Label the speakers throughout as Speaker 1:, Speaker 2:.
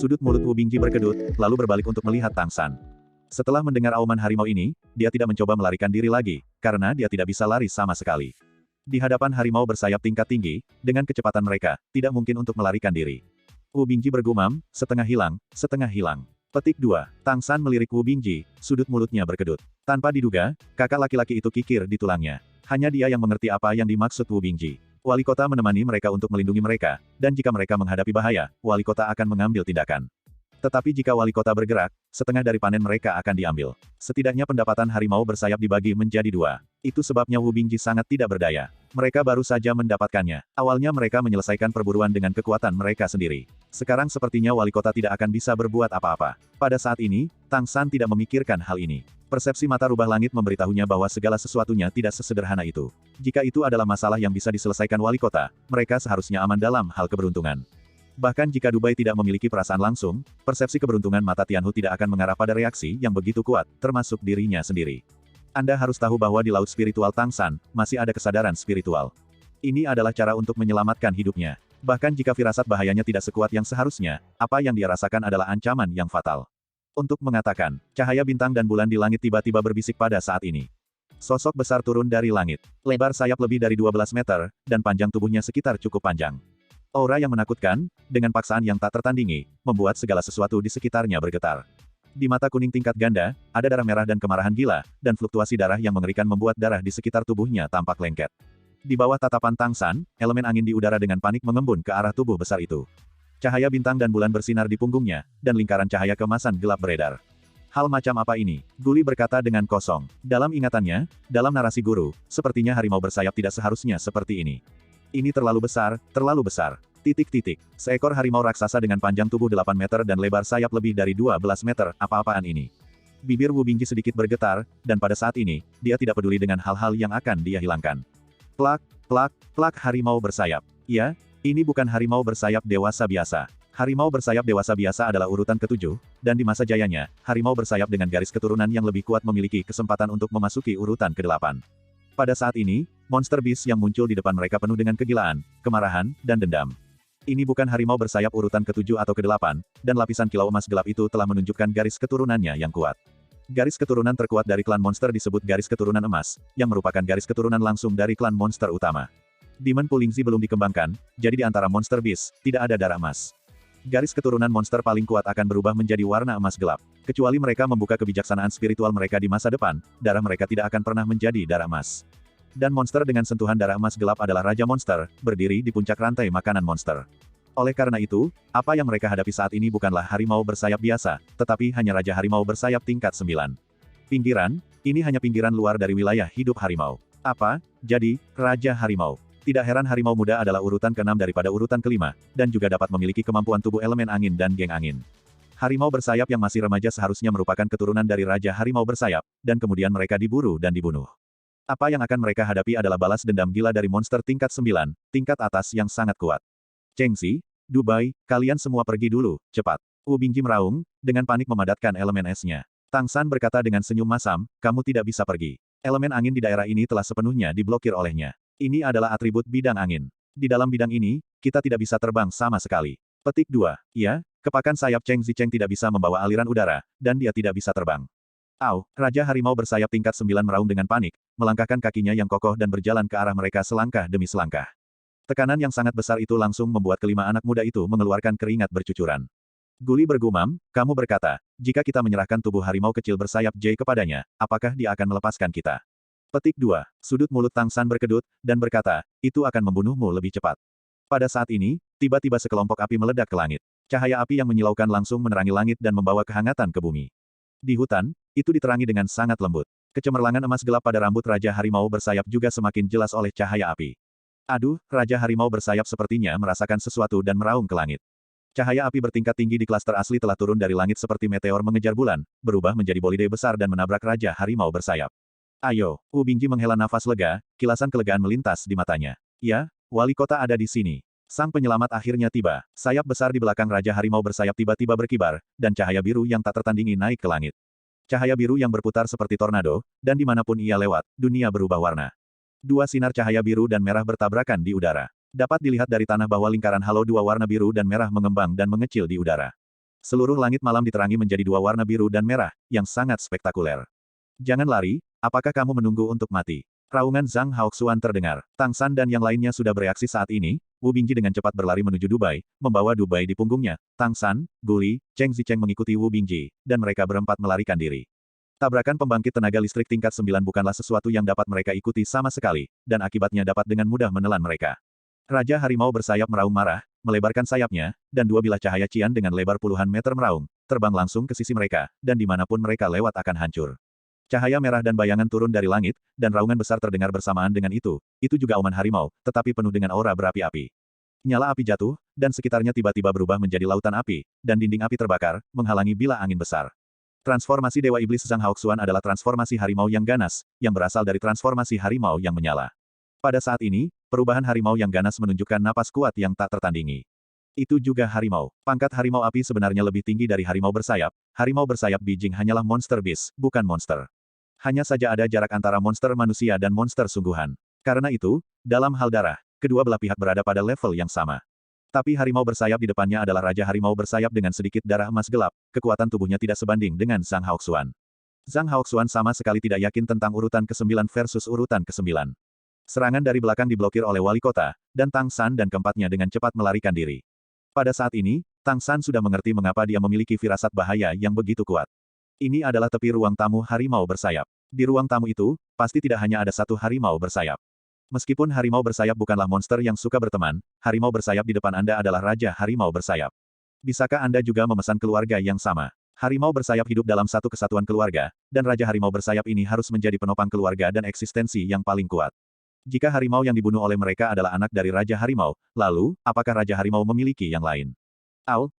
Speaker 1: Sudut mulut Wu Bingji berkedut, lalu berbalik untuk melihat Tang San. Setelah mendengar auman harimau ini, dia tidak mencoba melarikan diri lagi, karena dia tidak bisa lari sama sekali. Di hadapan harimau bersayap tingkat tinggi, dengan kecepatan mereka, tidak mungkin untuk melarikan diri. Wu Bingji bergumam, setengah hilang, setengah hilang. Petik 2. Tang San melirik Wu Bingji, sudut mulutnya berkedut. Tanpa diduga, kakak laki-laki itu kikir di tulangnya. Hanya dia yang mengerti apa yang dimaksud Wu Bingji. Wali kota menemani mereka untuk melindungi mereka, dan jika mereka menghadapi bahaya, wali kota akan mengambil tindakan. Tetapi jika wali kota bergerak, setengah dari panen mereka akan diambil. Setidaknya pendapatan harimau bersayap dibagi menjadi 2. Itu sebabnya Wu Bingji sangat tidak berdaya. Mereka baru saja mendapatkannya. Awalnya mereka menyelesaikan perburuan dengan kekuatan mereka sendiri. Sekarang sepertinya wali kota tidak akan bisa berbuat apa-apa. Pada saat ini, Tang San tidak memikirkan hal ini. Persepsi mata rubah langit memberitahunya bahwa segala sesuatunya tidak sesederhana itu. Jika itu adalah masalah yang bisa diselesaikan wali kota, mereka seharusnya aman dalam hal keberuntungan. Bahkan jika Dubai tidak memiliki perasaan langsung, persepsi keberuntungan mata Tianhu tidak akan mengarah pada reaksi yang begitu kuat, termasuk dirinya sendiri. Anda harus tahu bahwa di laut spiritual Tang San, masih ada kesadaran spiritual. Ini adalah cara untuk menyelamatkan hidupnya. Bahkan jika firasat bahayanya tidak sekuat yang seharusnya, apa yang dia rasakan adalah ancaman yang fatal. Untuk mengatakan, cahaya bintang dan bulan di langit tiba-tiba berbisik pada saat ini. Sosok besar turun dari langit. Lebar sayap lebih dari 12 meter, dan panjang tubuhnya sekitar cukup panjang. Aura yang menakutkan, dengan paksaan yang tak tertandingi, membuat segala sesuatu di sekitarnya bergetar. Di mata kuning tingkat ganda, ada darah merah dan kemarahan gila, dan fluktuasi darah yang mengerikan membuat darah di sekitar tubuhnya tampak lengket. Di bawah tatapan Tang San, elemen angin di udara dengan panik mengembun ke arah tubuh besar itu. Cahaya bintang dan bulan bersinar di punggungnya, dan lingkaran cahaya kemasan gelap beredar. Hal macam apa ini? Guli berkata dengan kosong. Dalam ingatannya, dalam narasi guru, sepertinya harimau bersayap tidak seharusnya seperti ini. Ini terlalu besar, terlalu besar. Titik-titik. Seekor harimau raksasa dengan panjang tubuh 8 meter dan lebar sayap lebih dari 12 meter, apa-apaan ini? Bibir Wu Bingji sedikit bergetar, dan pada saat ini, dia tidak peduli dengan hal-hal yang akan dia hilangkan. Plak, plak, plak harimau bersayap. Ya, ini bukan harimau bersayap dewasa biasa. Harimau bersayap dewasa biasa adalah urutan ke-7, dan di masa jayanya, harimau bersayap dengan garis keturunan yang lebih kuat memiliki kesempatan untuk memasuki urutan ke-8. Pada saat ini, monster beast yang muncul di depan mereka penuh dengan kegilaan, kemarahan, dan dendam. Ini bukan harimau bersayap urutan ke-7 atau ke-8, dan lapisan kilau emas gelap itu telah menunjukkan garis keturunannya yang kuat. Garis keturunan terkuat dari klan monster disebut garis keturunan emas, yang merupakan garis keturunan langsung dari klan monster utama. Demon Pulingzi belum dikembangkan, jadi di antara monster beast, tidak ada darah emas. Garis keturunan monster paling kuat akan berubah menjadi warna emas gelap. Kecuali mereka membuka kebijaksanaan spiritual mereka di masa depan, darah mereka tidak akan pernah menjadi darah emas. Dan monster dengan sentuhan darah emas gelap adalah Raja Monster, berdiri di puncak rantai makanan monster. Oleh karena itu, apa yang mereka hadapi saat ini bukanlah harimau bersayap biasa, tetapi hanya Raja Harimau bersayap tingkat 9. Pinggiran, ini hanya pinggiran luar dari wilayah hidup harimau. Apa? Jadi, Raja Harimau. Tidak heran harimau muda adalah urutan ke-6 daripada urutan ke-5, dan juga dapat memiliki kemampuan tubuh elemen angin dan geng angin. Harimau bersayap yang masih remaja seharusnya merupakan keturunan dari Raja Harimau bersayap, dan kemudian mereka diburu dan dibunuh. Apa yang akan mereka hadapi adalah balas dendam gila dari monster tingkat 9, tingkat atas yang sangat kuat. Chengxi, Dubai, kalian semua pergi dulu, cepat. Wu Bingji meraung, dengan panik memadatkan elemen esnya. Tang San berkata dengan senyum masam, kamu tidak bisa pergi. Elemen angin di daerah ini telah sepenuhnya diblokir olehnya. Ini adalah atribut bidang angin. Di dalam bidang ini, kita tidak bisa terbang sama sekali. Petik 2. Ya, kepakan sayap Cheng Zicheng tidak bisa membawa aliran udara, dan dia tidak bisa terbang. Au, Raja Harimau bersayap tingkat 9 meraung dengan panik, melangkahkan kakinya yang kokoh dan berjalan ke arah mereka selangkah demi selangkah. Tekanan yang sangat besar itu langsung membuat kelima anak muda itu mengeluarkan keringat bercucuran. Guli bergumam, kamu berkata, jika kita menyerahkan tubuh harimau kecil bersayap J kepadanya, apakah dia akan melepaskan kita? Petik 2. Sudut mulut Tang San berkedut, dan berkata, itu akan membunuhmu lebih cepat. Pada saat ini, tiba-tiba sekelompok api meledak ke langit. Cahaya api yang menyilaukan langsung menerangi langit dan membawa kehangatan ke bumi. Di hutan, itu diterangi dengan sangat lembut. Kecemerlangan emas gelap pada rambut Raja Harimau bersayap juga semakin jelas oleh cahaya api. Aduh, Raja Harimau bersayap sepertinya merasakan sesuatu dan meraung ke langit. Cahaya api bertingkat tinggi di klaster asli telah turun dari langit seperti meteor mengejar bulan, berubah menjadi bolide besar dan menabrak Raja Harimau bersayap. Ayo, Wu Bingji menghela nafas lega, kilasan kelegaan melintas di matanya. Ya, wali kota ada di sini. Sang penyelamat akhirnya tiba. Sayap besar di belakang Raja Harimau bersayap tiba-tiba berkibar, dan cahaya biru yang tak tertandingi naik ke langit. Cahaya biru yang berputar seperti tornado, dan dimanapun ia lewat, dunia berubah warna. Dua sinar cahaya biru dan merah bertabrakan di udara. Dapat dilihat dari tanah bahwa lingkaran halo dua warna biru dan merah mengembang dan mengecil di udara. Seluruh langit malam diterangi menjadi dua warna biru dan merah, yang sangat spektakuler. Jangan lari, apakah kamu menunggu untuk mati? Raungan Zhang Haoxuan terdengar. Tang San dan yang lainnya sudah bereaksi saat ini. Wu Bingji dengan cepat berlari menuju Dubai, membawa Dubai di punggungnya. Tang San, Guli, Cheng Zicheng mengikuti Wu Bingji, dan mereka berempat melarikan diri. Tabrakan pembangkit tenaga listrik tingkat 9 bukanlah sesuatu yang dapat mereka ikuti sama sekali, dan akibatnya dapat dengan mudah menelan mereka. Raja Harimau bersayap meraung marah, melebarkan sayapnya, dan dua bilah cahaya cian dengan lebar puluhan meter meraung, terbang langsung ke sisi mereka, dan dimanapun mereka lewat akan hancur. Cahaya merah dan bayangan turun dari langit, dan raungan besar terdengar bersamaan dengan itu juga auman harimau, tetapi penuh dengan aura berapi-api. Nyala api jatuh, dan sekitarnya tiba-tiba berubah menjadi lautan api, dan dinding api terbakar, menghalangi bilah angin besar. Transformasi Dewa Iblis Zhang Haoxuan adalah transformasi harimau yang ganas, yang berasal dari transformasi harimau yang menyala. Pada saat ini, perubahan harimau yang ganas menunjukkan napas kuat yang tak tertandingi. Itu juga harimau. Pangkat harimau api sebenarnya lebih tinggi dari harimau bersayap. Harimau bersayap Bijing hanyalah monster beast, bukan monster. Hanya saja ada jarak antara monster manusia dan monster sungguhan. Karena itu, dalam hal darah, kedua belah pihak berada pada level yang sama. Tapi harimau bersayap di depannya adalah Raja Harimau bersayap dengan sedikit darah emas gelap, kekuatan tubuhnya tidak sebanding dengan Zhang Haoxuan. Zhang Haoxuan sama sekali tidak yakin tentang urutan ke-9 versus urutan ke-9. Serangan dari belakang diblokir oleh wali kota, dan Tang San dan keempatnya dengan cepat melarikan diri. Pada saat ini, Tang San sudah mengerti mengapa dia memiliki firasat bahaya yang begitu kuat. Ini adalah tepi ruang tamu harimau bersayap. Di ruang tamu itu, pasti tidak hanya ada satu harimau bersayap. Meskipun harimau bersayap bukanlah monster yang suka berteman, harimau bersayap di depan Anda adalah Raja Harimau bersayap. Bisakah Anda juga memesan keluarga yang sama? Harimau bersayap hidup dalam satu kesatuan keluarga, dan Raja Harimau bersayap ini harus menjadi penopang keluarga dan eksistensi yang paling kuat. Jika harimau yang dibunuh oleh mereka adalah anak dari Raja Harimau, lalu, apakah Raja Harimau memiliki yang lain?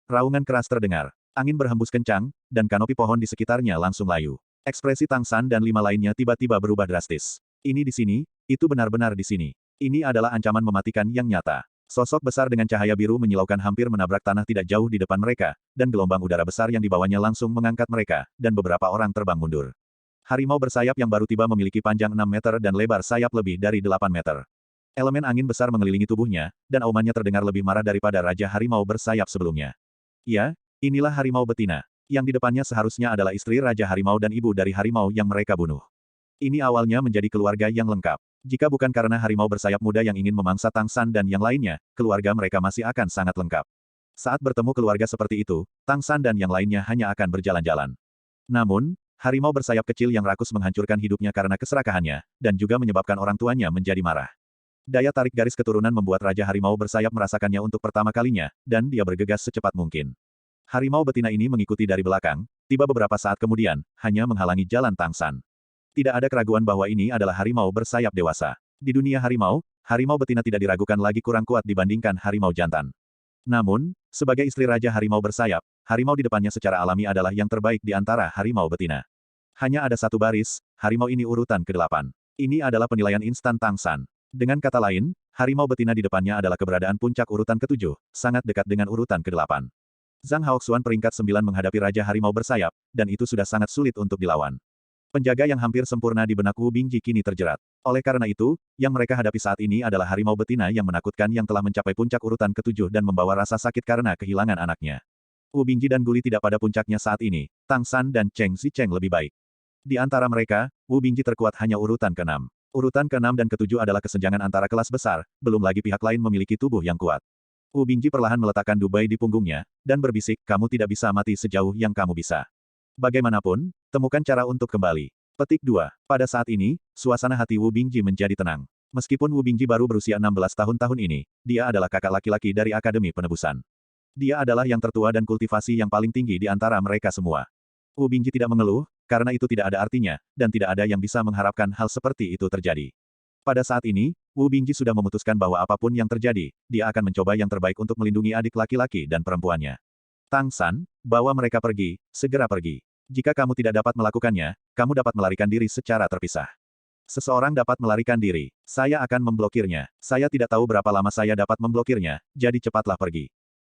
Speaker 1: Raungan keras terdengar. Angin berhembus kencang, dan kanopi pohon di sekitarnya langsung layu. Ekspresi Tang San dan 5 lainnya tiba-tiba berubah drastis. Ini di sini, itu benar-benar di sini. Ini adalah ancaman mematikan yang nyata. Sosok besar dengan cahaya biru menyilaukan hampir menabrak tanah tidak jauh di depan mereka, dan gelombang udara besar yang dibawanya langsung mengangkat mereka, dan beberapa orang terbang mundur. Harimau bersayap yang baru tiba memiliki panjang 6 meter dan lebar sayap lebih dari 8 meter. Elemen angin besar mengelilingi tubuhnya, dan aumannya terdengar lebih marah daripada Raja Harimau bersayap sebelumnya. Ya, inilah harimau betina. Yang di depannya seharusnya adalah istri Raja Harimau dan ibu dari harimau yang mereka bunuh. Ini awalnya menjadi keluarga yang lengkap. Jika bukan karena harimau bersayap muda yang ingin memangsa Tang San dan yang lainnya, keluarga mereka masih akan sangat lengkap. Saat bertemu keluarga seperti itu, Tang San dan yang lainnya hanya akan berjalan-jalan. Namun, harimau bersayap kecil yang rakus menghancurkan hidupnya karena keserakahannya, dan juga menyebabkan orang tuanya menjadi marah. Daya tarik garis keturunan membuat Raja Harimau bersayap merasakannya untuk pertama kalinya, dan dia bergegas secepat mungkin. Harimau betina ini mengikuti dari belakang, tiba beberapa saat kemudian, hanya menghalangi jalan Tang San. Tidak ada keraguan bahwa ini adalah harimau bersayap dewasa. Di dunia harimau, harimau betina tidak diragukan lagi kurang kuat dibandingkan harimau jantan. Namun, sebagai istri Raja Harimau bersayap, harimau di depannya secara alami adalah yang terbaik di antara harimau betina. Hanya ada satu baris, harimau ini urutan ke-8. Ini adalah penilaian instan Tang San. Dengan kata lain, harimau betina di depannya adalah keberadaan puncak urutan ke-7, sangat dekat dengan urutan ke-8. Zhang Haoxuan peringkat 9 menghadapi Raja Harimau bersayap, dan itu sudah sangat sulit untuk dilawan. Penjaga yang hampir sempurna di benak Wu Bingji kini terjerat. Oleh karena itu, yang mereka hadapi saat ini adalah harimau betina yang menakutkan yang telah mencapai puncak urutan ke-7 dan membawa rasa sakit karena kehilangan anaknya. Wu Bingji dan Guli tidak pada puncaknya saat ini, Tang San dan Cheng Zicheng lebih baik. Di antara mereka, Wu Bingji terkuat hanya urutan ke-6. Urutan ke-6 dan ke-7 adalah kesenjangan antara kelas besar, belum lagi pihak lain memiliki tubuh yang kuat. Wu Bingji perlahan meletakkan Dubai di punggungnya, dan berbisik, kamu tidak bisa mati sejauh yang kamu bisa. Bagaimanapun, temukan cara untuk kembali. Petik 2. Pada saat ini, suasana hati Wu Bingji menjadi tenang. Meskipun Wu Bingji baru berusia 16 tahun ini, dia adalah kakak laki-laki dari Akademi Penebusan. Dia adalah yang tertua dan kultivasi yang paling tinggi di antara mereka semua. Wu Bingji tidak mengeluh, karena itu tidak ada artinya, dan tidak ada yang bisa mengharapkan hal seperti itu terjadi. Pada saat ini, Wu Bingji sudah memutuskan bahwa apapun yang terjadi, dia akan mencoba yang terbaik untuk melindungi adik laki-laki dan perempuannya. Tang San, bawa mereka pergi, segera pergi. Jika kamu tidak dapat melakukannya, kamu dapat melarikan diri secara terpisah. Seseorang dapat melarikan diri. Saya akan memblokirnya. Saya tidak tahu berapa lama saya dapat memblokirnya, jadi cepatlah pergi.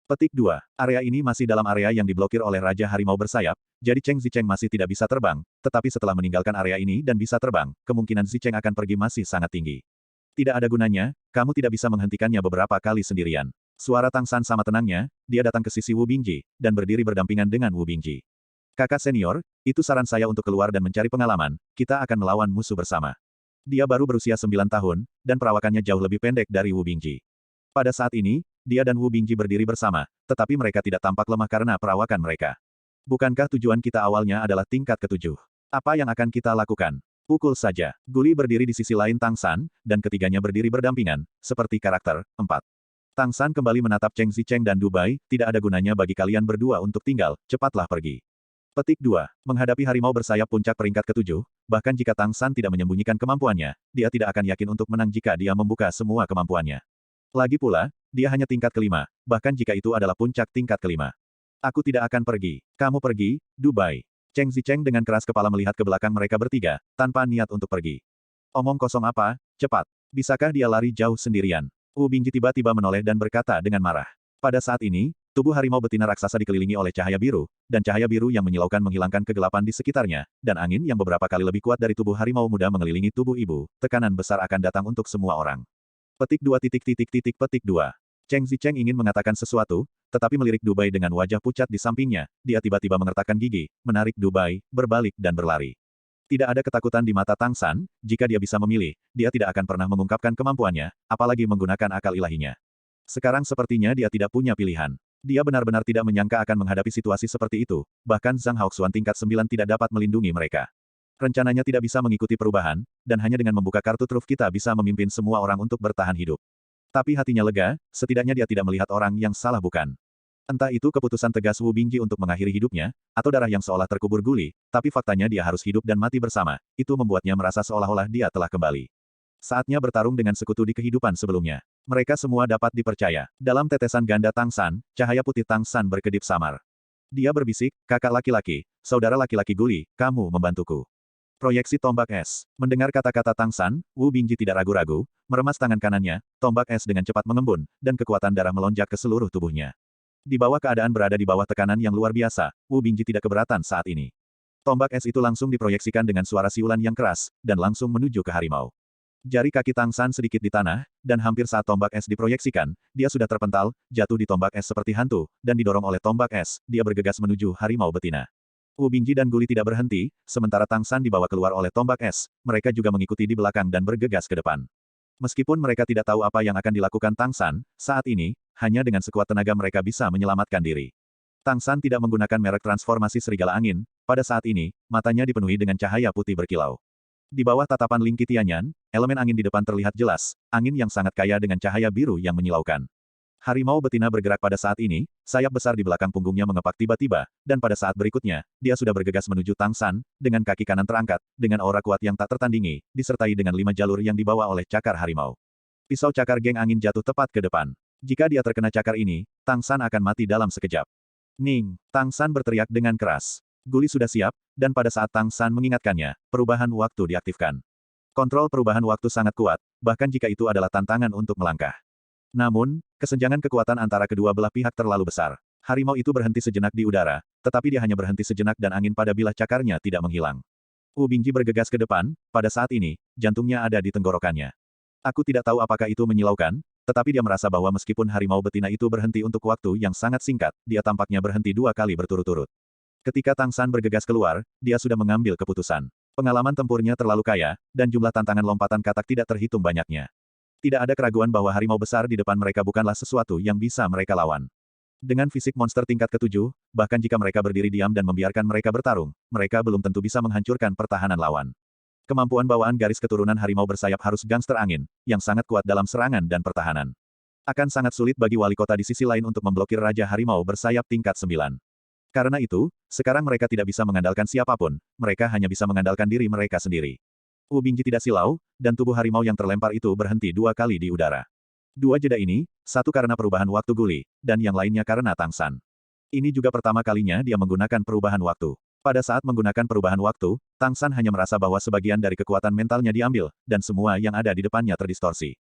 Speaker 1: Petik 2. Area ini masih dalam area yang diblokir oleh Raja Harimau bersayap, jadi Cheng Zicheng masih tidak bisa terbang, tetapi setelah meninggalkan area ini dan bisa terbang, kemungkinan Zicheng akan pergi masih sangat tinggi. Tidak ada gunanya, kamu tidak bisa menghentikannya beberapa kali sendirian. Suara Tang San sama tenangnya, dia datang ke sisi Wu Bingji, dan berdiri berdampingan dengan Wu Bingji. Kakak senior, itu saran saya untuk keluar dan mencari pengalaman, kita akan melawan musuh bersama. Dia baru berusia 9 tahun, dan perawakannya jauh lebih pendek dari Wu Bingji. Pada saat ini, dia dan Wu Bingji berdiri bersama, tetapi mereka tidak tampak lemah karena perawakan mereka. Bukankah tujuan kita awalnya adalah tingkat ketujuh? Apa yang akan kita lakukan? Pukul saja. Guli berdiri di sisi lain Tang San, dan ketiganya berdiri berdampingan, seperti karakter 4. Tang San kembali menatap Cheng Zicheng dan Dubai, tidak ada gunanya bagi kalian berdua untuk tinggal, cepatlah pergi. Petik 2. Menghadapi harimau bersayap puncak peringkat ketujuh, bahkan jika Tang San tidak menyembunyikan kemampuannya, dia tidak akan yakin untuk menang jika dia membuka semua kemampuannya. Lagi pula, dia hanya tingkat kelima, bahkan jika itu adalah puncak tingkat kelima. Aku tidak akan pergi. Kamu pergi, Dubai. Cheng Zicheng dengan keras kepala melihat ke belakang mereka bertiga, tanpa niat untuk pergi. Omong kosong apa, cepat. Bisakah dia lari jauh sendirian? Wu Bingji tiba-tiba menoleh dan berkata dengan marah. Pada saat ini, tubuh harimau betina raksasa dikelilingi oleh cahaya biru, dan cahaya biru yang menyilaukan menghilangkan kegelapan di sekitarnya, dan angin yang beberapa kali lebih kuat dari tubuh harimau muda mengelilingi tubuh ibu, tekanan besar akan datang untuk semua orang. Petik 2. Petik 2. Cheng Zicheng ingin mengatakan sesuatu, tetapi melirik Dubai dengan wajah pucat di sampingnya, dia tiba-tiba mengertakkan gigi, menarik Dubai, berbalik dan berlari. Tidak ada ketakutan di mata Tang San, jika dia bisa memilih, dia tidak akan pernah mengungkapkan kemampuannya, apalagi menggunakan akal ilahinya. Sekarang sepertinya dia tidak punya pilihan. Dia benar-benar tidak menyangka akan menghadapi situasi seperti itu, bahkan Zhang Haoxuan tingkat 9 tidak dapat melindungi mereka. Rencananya tidak bisa mengikuti perubahan, dan hanya dengan membuka kartu truf kita bisa memimpin semua orang untuk bertahan hidup. Tapi hatinya lega, setidaknya dia tidak melihat orang yang salah bukan. Entah itu keputusan tegas Wu Bingji untuk mengakhiri hidupnya, atau darah yang seolah terkubur guli, tapi faktanya dia harus hidup dan mati bersama, itu membuatnya merasa seolah-olah dia telah kembali. Saatnya bertarung dengan sekutu di kehidupan sebelumnya. Mereka semua dapat dipercaya. Dalam tetesan ganda Tang San, cahaya putih Tang San berkedip samar. Dia berbisik, kakak laki-laki, saudara laki-laki Guli, kamu membantuku. Proyeksi tombak es. Mendengar kata-kata Tang San, Wu Bingji tidak ragu-ragu, meremas tangan kanannya, tombak es dengan cepat mengembun, dan kekuatan darah melonjak ke seluruh tubuhnya. Di bawah keadaan berada di bawah tekanan yang luar biasa, Wu Bingji tidak keberatan saat ini. Tombak es itu langsung diproyeksikan dengan suara siulan yang keras, dan langsung menuju ke harimau. Jari kaki Tang San sedikit di tanah, dan hampir saat tombak es diproyeksikan, dia sudah terpental, jatuh di tombak es seperti hantu, dan didorong oleh tombak es, dia bergegas menuju harimau betina. Wu Bingji dan Guli tidak berhenti, sementara Tang San dibawa keluar oleh tombak es, mereka juga mengikuti di belakang dan bergegas ke depan. Meskipun mereka tidak tahu apa yang akan dilakukan Tang San, saat ini, hanya dengan sekuat tenaga mereka bisa menyelamatkan diri. Tang San tidak menggunakan merek transformasi serigala angin, pada saat ini, matanya dipenuhi dengan cahaya putih berkilau. Di bawah tatapan Ling Qitianyan, elemen angin di depan terlihat jelas, angin yang sangat kaya dengan cahaya biru yang menyilaukan. Harimau betina bergerak pada saat ini, sayap besar di belakang punggungnya mengepak tiba-tiba, dan pada saat berikutnya, dia sudah bergegas menuju Tang San, dengan kaki kanan terangkat, dengan aura kuat yang tak tertandingi, disertai dengan 5 jalur yang dibawa oleh cakar harimau. Pisau cakar geng angin jatuh tepat ke depan. Jika dia terkena cakar ini, Tang San akan mati dalam sekejap. Ning! Tang San berteriak dengan keras. Guli sudah siap, dan pada saat Tang San mengingatkannya, perubahan waktu diaktifkan. Kontrol perubahan waktu sangat kuat, bahkan jika itu adalah tantangan untuk melangkah. Namun, kesenjangan kekuatan antara kedua belah pihak terlalu besar. Harimau itu berhenti sejenak di udara, tetapi dia hanya berhenti sejenak dan angin pada bilah cakarnya tidak menghilang. Wu Bingji bergegas ke depan, pada saat ini, jantungnya ada di tenggorokannya. Aku tidak tahu apakah itu menyilaukan, tetapi dia merasa bahwa meskipun harimau betina itu berhenti untuk waktu yang sangat singkat, dia tampaknya berhenti 2 kali berturut-turut. Ketika Tang San bergegas keluar, dia sudah mengambil keputusan. Pengalaman tempurnya terlalu kaya, dan jumlah tantangan lompatan katak tidak terhitung banyaknya. Tidak ada keraguan bahwa harimau besar di depan mereka bukanlah sesuatu yang bisa mereka lawan. Dengan fisik monster tingkat ketujuh, bahkan jika mereka berdiri diam dan membiarkan mereka bertarung, mereka belum tentu bisa menghancurkan pertahanan lawan. Kemampuan bawaan garis keturunan harimau bersayap harus gangster angin, yang sangat kuat dalam serangan dan pertahanan. Akan sangat sulit bagi wali kota di sisi lain untuk memblokir Raja Harimau bersayap tingkat 9. Karena itu, sekarang mereka tidak bisa mengandalkan siapapun, mereka hanya bisa mengandalkan diri mereka sendiri. Wu Bingji tidak silau, dan tubuh harimau yang terlempar itu berhenti 2 kali di udara. 2 jeda ini, satu karena perubahan waktu Guli, dan yang lainnya karena Tang San. Ini juga pertama kalinya dia menggunakan perubahan waktu. Pada saat menggunakan perubahan waktu, Tang San hanya merasa bahwa sebagian dari kekuatan mentalnya diambil, dan semua yang ada di depannya terdistorsi.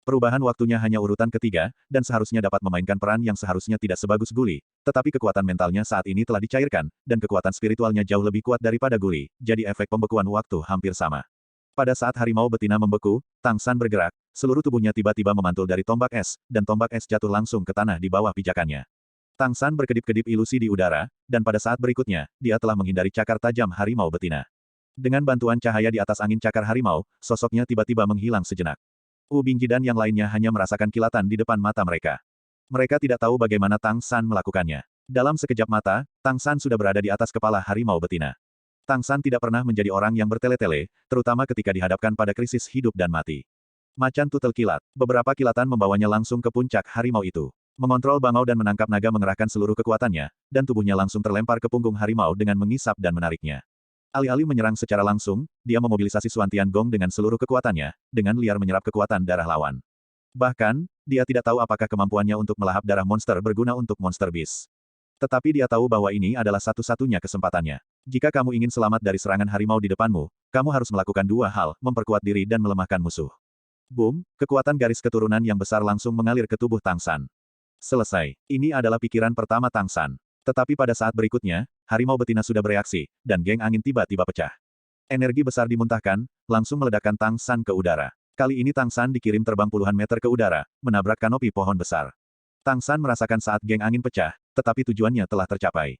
Speaker 1: Perubahan waktunya hanya urutan ketiga, dan seharusnya dapat memainkan peran yang seharusnya tidak sebagus Guli, tetapi kekuatan mentalnya saat ini telah dicairkan, dan kekuatan spiritualnya jauh lebih kuat daripada Guli, jadi efek pembekuan waktu hampir sama. Pada saat harimau betina membeku, Tang San bergerak, seluruh tubuhnya tiba-tiba memantul dari tombak es, dan tombak es jatuh langsung ke tanah di bawah pijakannya. Tang San berkedip-kedip ilusi di udara, dan pada saat berikutnya, dia telah menghindari cakar tajam harimau betina. Dengan bantuan cahaya di atas angin cakar harimau, sosoknya tiba-tiba menghilang sejenak. Wu Bingji dan yang lainnya hanya merasakan kilatan di depan mata mereka. Mereka tidak tahu bagaimana Tang San melakukannya. Dalam sekejap mata, Tang San sudah berada di atas kepala harimau betina. Tang San tidak pernah menjadi orang yang bertele-tele, terutama ketika dihadapkan pada krisis hidup dan mati. Macan tutel kilat. Beberapa kilatan membawanya langsung ke puncak harimau itu. Mengontrol bangau dan menangkap naga mengerahkan seluruh kekuatannya, dan tubuhnya langsung terlempar ke punggung harimau dengan mengisap dan menariknya. Alih-alih menyerang secara langsung, dia memobilisasi Suantian Gong dengan seluruh kekuatannya, dengan liar menyerap kekuatan darah lawan. Bahkan, dia tidak tahu apakah kemampuannya untuk melahap darah monster berguna untuk Monster Beast. Tetapi dia tahu bahwa ini adalah satu-satunya kesempatannya. Jika kamu ingin selamat dari serangan harimau di depanmu, kamu harus melakukan dua hal, memperkuat diri dan melemahkan musuh. Boom, kekuatan garis keturunan yang besar langsung mengalir ke tubuh Tang San. Selesai. Ini adalah pikiran pertama Tang San. Tetapi pada saat berikutnya, harimau betina sudah bereaksi, dan geng angin tiba-tiba pecah. Energi besar dimuntahkan, langsung meledakkan Tang San ke udara. Kali ini Tang San dikirim terbang puluhan meter ke udara, menabrak kanopi pohon besar. Tang San merasakan saat geng angin pecah, tetapi tujuannya telah tercapai.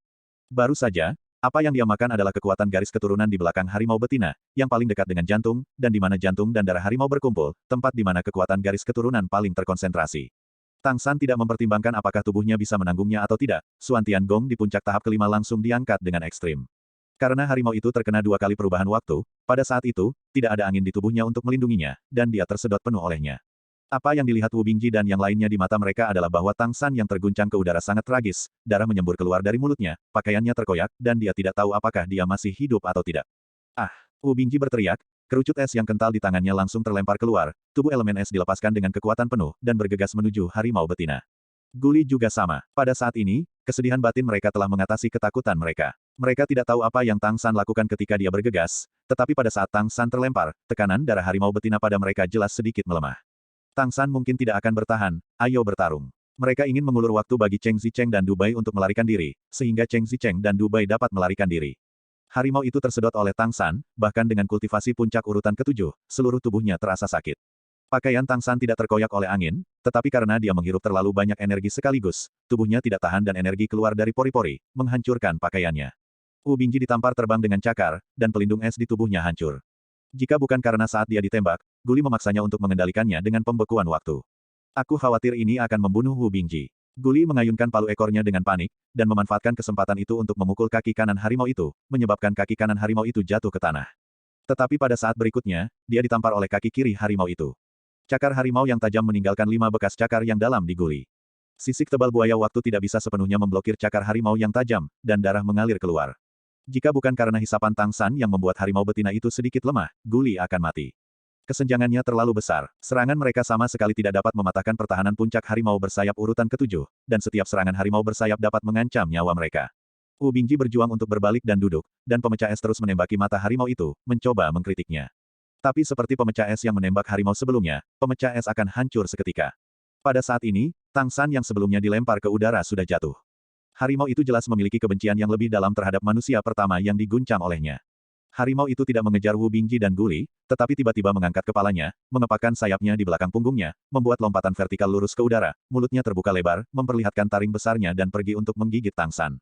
Speaker 1: Baru saja, apa yang dia makan adalah kekuatan garis keturunan di belakang harimau betina, yang paling dekat dengan jantung, dan di mana jantung dan darah harimau berkumpul, tempat di mana kekuatan garis keturunan paling terkonsentrasi. Tang San tidak mempertimbangkan apakah tubuhnya bisa menanggungnya atau tidak, Suantian Gong di puncak tahap kelima langsung diangkat dengan ekstrim. Karena harimau itu terkena dua kali perubahan waktu, pada saat itu, tidak ada angin di tubuhnya untuk melindunginya, dan dia tersedot penuh olehnya. Apa yang dilihat Wu Bingji dan yang lainnya di mata mereka adalah bahwa Tang San yang terguncang ke udara sangat tragis, darah menyembur keluar dari mulutnya, pakaiannya terkoyak, dan dia tidak tahu apakah dia masih hidup atau tidak. Ah! Wu Bingji berteriak, kerucut es yang kental di tangannya langsung terlempar keluar, tubuh elemen es dilepaskan dengan kekuatan penuh, dan bergegas menuju harimau betina. Guli juga sama. Pada saat ini, kesedihan batin mereka telah mengatasi ketakutan mereka. Mereka tidak tahu apa yang Tang San lakukan ketika dia bergegas, tetapi pada saat Tang San terlempar, tekanan darah harimau betina pada mereka jelas sedikit melemah. Tang San mungkin tidak akan bertahan, ayo bertarung. Mereka ingin mengulur waktu bagi Cheng Zicheng dan Dubai untuk melarikan diri, sehingga Cheng Zicheng dan Dubai dapat melarikan diri. Harimau itu tersedot oleh Tang San, bahkan dengan kultivasi puncak urutan ketujuh, seluruh tubuhnya terasa sakit. Pakaian Tang San tidak terkoyak oleh angin, tetapi karena dia menghirup terlalu banyak energi sekaligus, tubuhnya tidak tahan dan energi keluar dari pori-pori, menghancurkan pakaiannya. Wu Bingji ditampar terbang dengan cakar, dan pelindung es di tubuhnya hancur. Jika bukan karena saat dia ditembak, Guli memaksanya untuk mengendalikannya dengan pembekuan waktu. Aku khawatir ini akan membunuh Wu Bingji. Guli mengayunkan palu ekornya dengan panik, dan memanfaatkan kesempatan itu untuk memukul kaki kanan harimau itu, menyebabkan kaki kanan harimau itu jatuh ke tanah. Tetapi pada saat berikutnya, dia ditampar oleh kaki kiri harimau itu. Cakar harimau yang tajam meninggalkan 5 bekas cakar yang dalam di Guli. Sisik tebal buaya waktu tidak bisa sepenuhnya memblokir cakar harimau yang tajam, dan darah mengalir keluar. Jika bukan karena hisapan Tang San yang membuat harimau betina itu sedikit lemah, Guli akan mati. Kesenjangannya terlalu besar. Serangan mereka sama sekali tidak dapat mematahkan pertahanan puncak harimau bersayap urutan ketujuh, dan setiap serangan harimau bersayap dapat mengancam nyawa mereka. Wu Bingji berjuang untuk berbalik dan duduk, dan pemecah es terus menembaki mata harimau itu, mencoba mengkritiknya. Tapi seperti pemecah es yang menembak harimau sebelumnya, pemecah es akan hancur seketika. Pada saat ini, Tang San yang sebelumnya dilempar ke udara sudah jatuh. Harimau itu jelas memiliki kebencian yang lebih dalam terhadap manusia pertama yang diguncang olehnya. Harimau itu tidak mengejar Wu Bingji dan Guli, tetapi tiba-tiba mengangkat kepalanya, mengepakkan sayapnya di belakang punggungnya, membuat lompatan vertikal lurus ke udara, mulutnya terbuka lebar, memperlihatkan taring besarnya dan pergi untuk menggigit Tang San.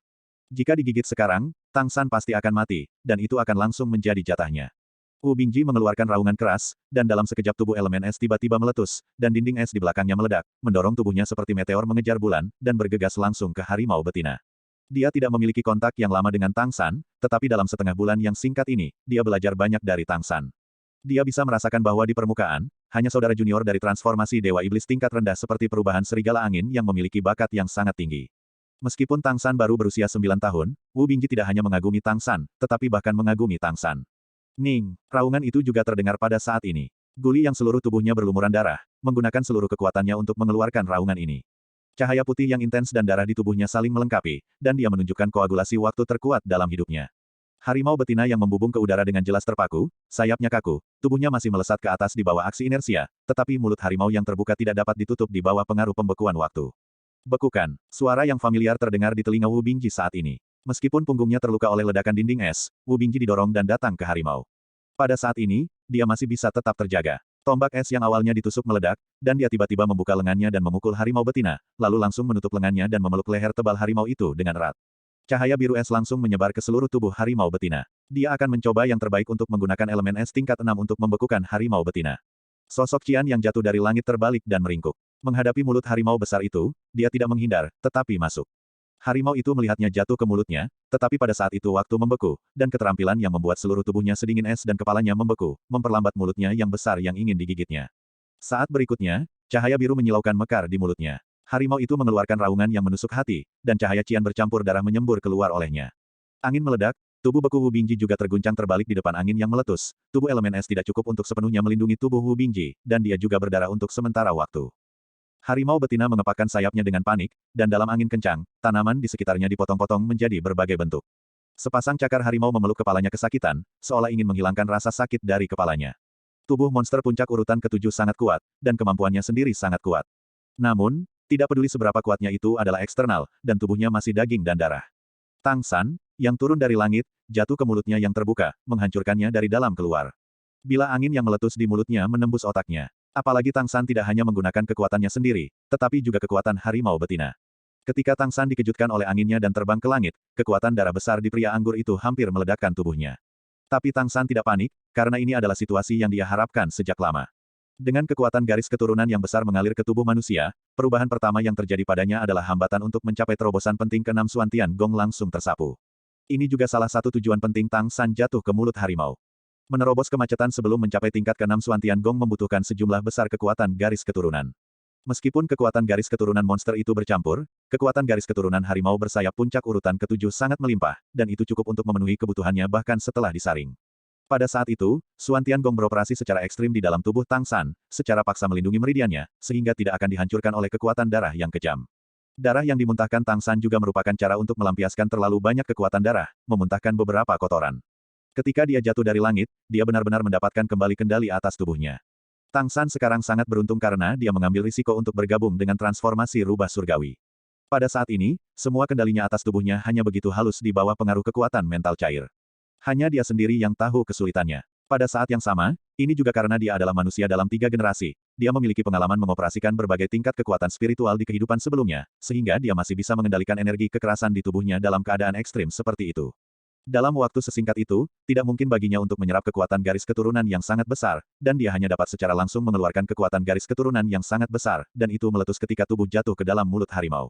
Speaker 1: Jika digigit sekarang, Tang San pasti akan mati, dan itu akan langsung menjadi jatahnya. Wu Bingji mengeluarkan raungan keras, dan dalam sekejap tubuh elemen es tiba-tiba meletus, dan dinding es di belakangnya meledak, mendorong tubuhnya seperti meteor mengejar bulan, dan bergegas langsung ke harimau betina. Dia tidak memiliki kontak yang lama dengan Tang San, tetapi dalam setengah bulan yang singkat ini, dia belajar banyak dari Tang San. Dia bisa merasakan bahwa di permukaan, hanya saudara junior dari transformasi Dewa Iblis tingkat rendah seperti perubahan serigala angin yang memiliki bakat yang sangat tinggi. Meskipun Tang San baru berusia 9 tahun, Wu Bingji tidak hanya mengagumi Tang San, tetapi bahkan mengagumi Tang San. Ning, raungan itu juga terdengar pada saat ini. Guli yang seluruh tubuhnya berlumuran darah, menggunakan seluruh kekuatannya untuk mengeluarkan raungan ini. Cahaya putih yang intens dan darah di tubuhnya saling melengkapi, dan dia menunjukkan koagulasi waktu terkuat dalam hidupnya. Harimau betina yang membubung ke udara dengan jelas terpaku, sayapnya kaku, tubuhnya masih melesat ke atas di bawah aksi inersia, tetapi mulut harimau yang terbuka tidak dapat ditutup di bawah pengaruh pembekuan waktu. Bekukan, suara yang familiar terdengar di telinga Wu Bingji saat ini. Meskipun punggungnya terluka oleh ledakan dinding es, Wu Bingji didorong dan datang ke harimau. Pada saat ini, dia masih bisa tetap terjaga. Tombak es yang awalnya ditusuk meledak, dan dia tiba-tiba membuka lengannya dan memukul harimau betina, lalu langsung menutup lengannya dan memeluk leher tebal harimau itu dengan erat. Cahaya biru es langsung menyebar ke seluruh tubuh harimau betina. Dia akan mencoba yang terbaik untuk menggunakan elemen es tingkat 6 untuk membekukan harimau betina. Sosok Qian yang jatuh dari langit terbalik dan meringkuk. Menghadapi mulut harimau besar itu, dia tidak menghindar, tetapi masuk. Harimau itu melihatnya jatuh ke mulutnya, tetapi pada saat itu waktu membeku, dan keterampilan yang membuat seluruh tubuhnya sedingin es dan kepalanya membeku, memperlambat mulutnya yang besar yang ingin digigitnya. Saat berikutnya, cahaya biru menyilaukan mekar di mulutnya. Harimau itu mengeluarkan raungan yang menusuk hati, dan cahaya Qian bercampur darah menyembur keluar olehnya. Angin meledak, tubuh beku Wu Bingji juga terguncang terbalik di depan angin yang meletus. Tubuh elemen es tidak cukup untuk sepenuhnya melindungi tubuh Wu Bingji, dan dia juga berdarah untuk sementara waktu. Harimau betina mengepakkan sayapnya dengan panik, dan dalam angin kencang, tanaman di sekitarnya dipotong-potong menjadi berbagai bentuk. Sepasang cakar harimau memeluk kepalanya kesakitan, seolah ingin menghilangkan rasa sakit dari kepalanya. Tubuh monster puncak urutan ketujuh sangat kuat, dan kemampuannya sendiri sangat kuat. Namun, tidak peduli seberapa kuatnya itu adalah eksternal, dan tubuhnya masih daging dan darah. Tang San, yang turun dari langit, jatuh ke mulutnya yang terbuka, menghancurkannya dari dalam keluar. Bila angin yang meletus di mulutnya menembus otaknya. Apalagi Tang San tidak hanya menggunakan kekuatannya sendiri, tetapi juga kekuatan harimau betina. Ketika Tang San dikejutkan oleh anginnya dan terbang ke langit, kekuatan darah besar di pria anggur itu hampir meledakkan tubuhnya. Tapi Tang San tidak panik, karena ini adalah situasi yang dia harapkan sejak lama. Dengan kekuatan garis keturunan yang besar mengalir ke tubuh manusia, perubahan pertama yang terjadi padanya adalah hambatan untuk mencapai terobosan penting ke-6 Suantian Gong langsung tersapu. Ini juga salah satu tujuan penting Tang San jatuh ke mulut harimau. Menerobos kemacetan sebelum mencapai tingkat ke-6 Suantian Gong membutuhkan sejumlah besar kekuatan garis keturunan. Meskipun kekuatan garis keturunan monster itu bercampur, kekuatan garis keturunan harimau bersayap puncak urutan ke-7 sangat melimpah, dan itu cukup untuk memenuhi kebutuhannya bahkan setelah disaring. Pada saat itu, Suantian Gong beroperasi secara ekstrim di dalam tubuh Tang San, secara paksa melindungi meridiannya, sehingga tidak akan dihancurkan oleh kekuatan darah yang kejam. Darah yang dimuntahkan Tang San juga merupakan cara untuk melampiaskan terlalu banyak kekuatan darah, memuntahkan beberapa kotoran. Ketika dia jatuh dari langit, dia benar-benar mendapatkan kembali kendali atas tubuhnya. Tang San sekarang sangat beruntung karena dia mengambil risiko untuk bergabung dengan transformasi rubah surgawi. Pada saat ini, semua kendalinya atas tubuhnya hanya begitu halus di bawah pengaruh kekuatan mental cair. Hanya dia sendiri yang tahu kesulitannya. Pada saat yang sama, ini juga karena dia adalah manusia dalam 3 generasi, dia memiliki pengalaman mengoperasikan berbagai tingkat kekuatan spiritual di kehidupan sebelumnya, sehingga dia masih bisa mengendalikan energi kekerasan di tubuhnya dalam keadaan ekstrim seperti itu. Dalam waktu sesingkat itu, tidak mungkin baginya untuk menyerap kekuatan garis keturunan yang sangat besar, dan dia hanya dapat secara langsung mengeluarkan kekuatan garis keturunan yang sangat besar, dan itu meletus ketika tubuh jatuh ke dalam mulut harimau.